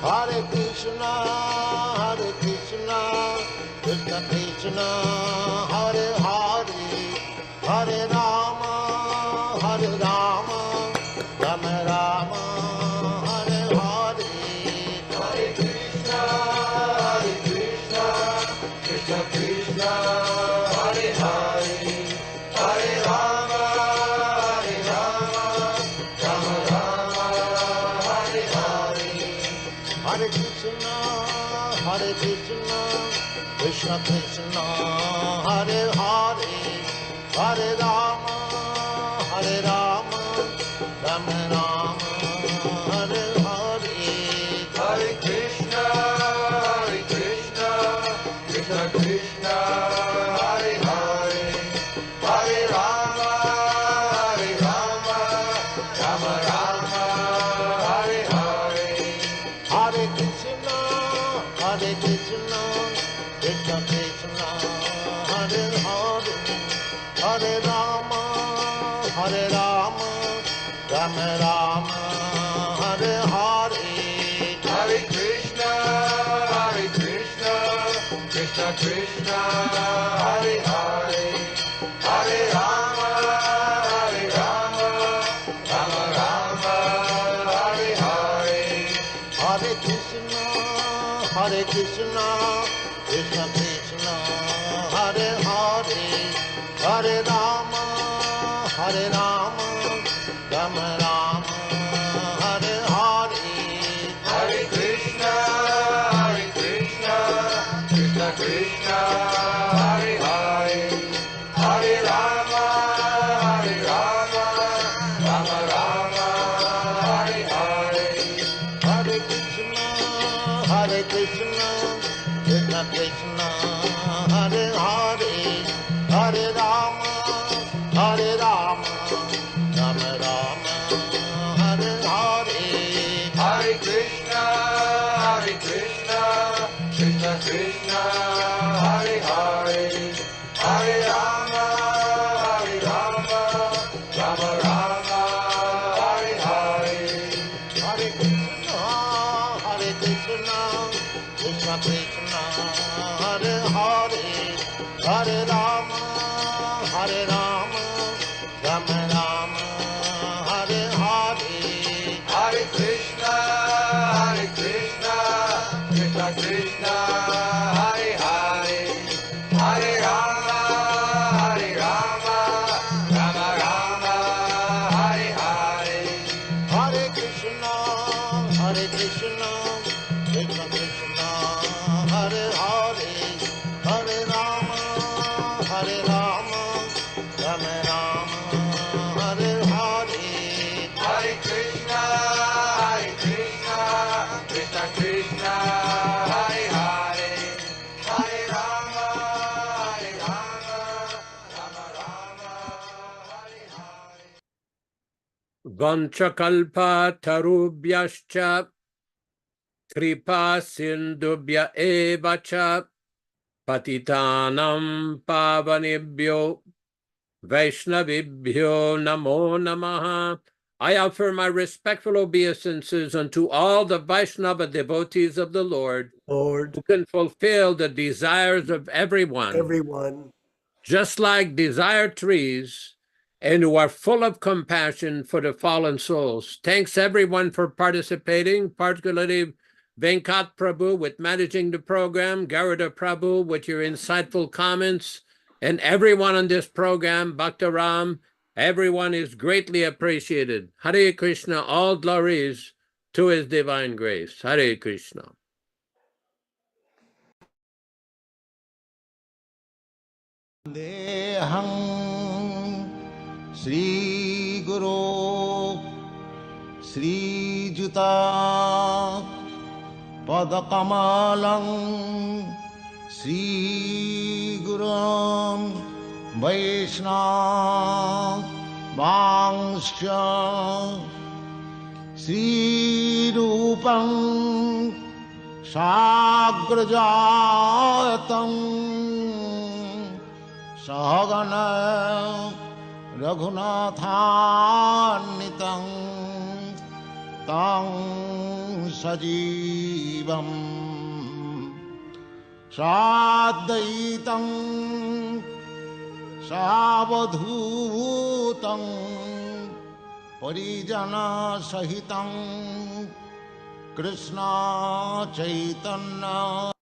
Hare Krishna, Krishna Krishna, Hare Hare, Hare Rama, Rama Rama, Hare Hare. Hare Krishna, Krishna Krishna, Hare Hare, Hare Rama, Rama Rama, Hare Hare. Hare Krishna, Krishna Krishna, Hare Hare, Hare Rama, Rama Rama, Hare Hare. Hare Krishna, Krishna Krishna, Hare Hare, Hare Rama, Rama Rama, Hare Hare. Hare Krishna, Krishna Krishna, Hare Hare, Hare Rama, Rama Rama, Hare Hare. Hare Krishna, Krishna Krishna, Hare Hare, Hare Rama, Rama Rama, Hare Hare. Hare Krishna, Krishna Krishna, Hare Hare, Hare Rama, Rama Rama, Hare Hare. Hare Krishna, Krishna Krishna, Hare Hare, Hare Rama, Rama Rama, Hare Hare. Hare Krishna, Krishna Krishna, Hare Hare, Hare Rama, Rama Rama, Hare Hare. Hare Krishna, Krishna Krishna, Hare Hare, Hare Rama, Rama Rama, Hare Hare. Hare Krishna, Krishna Krishna, Hare Hare, Hare Rama, Rama Rama, Hare Hare. Hare Krishna, Krishna Krishna, Hare Hare, Hare Rama, Rama Rama, Hare Hare. Hare Krishna, Krishna Krishna, Hare Hare, Hare Rama, Rama Rama, Hare Hare. Hare Krishna, Krishna Krishna, Hare Hare, Hare Rama, Rama Rama, Hare Hare. Vanchakalpa tarubhyascha kripa sindubhya evacha patitanam pavanebhyo Vaishnavibhyo namo namaha. I offer my respectful obeisances unto all the Vaishnava devotees of the Lord, who can fulfill the desires of everyone, just like desire trees, and who are full of compassion for the fallen souls. Thanks everyone for participating, particularly Venkat Prabhu with managing the program, Garuda Prabhu with your insightful comments, and everyone on this program, Bhaktaram, everyone is greatly appreciated. Hare Krishna, all glories to His Divine Grace. Hare Krishna. Deham Sri Guru Sri Juta Padakamalam Sri Gurum Vaishnava Vangsha श्रीरूपं साग्रजातं सहगण रघुनाथान्वितं तं सजीवं साद्वैतं सावधूतं परिजनसहितं कृष्ण चैतन्य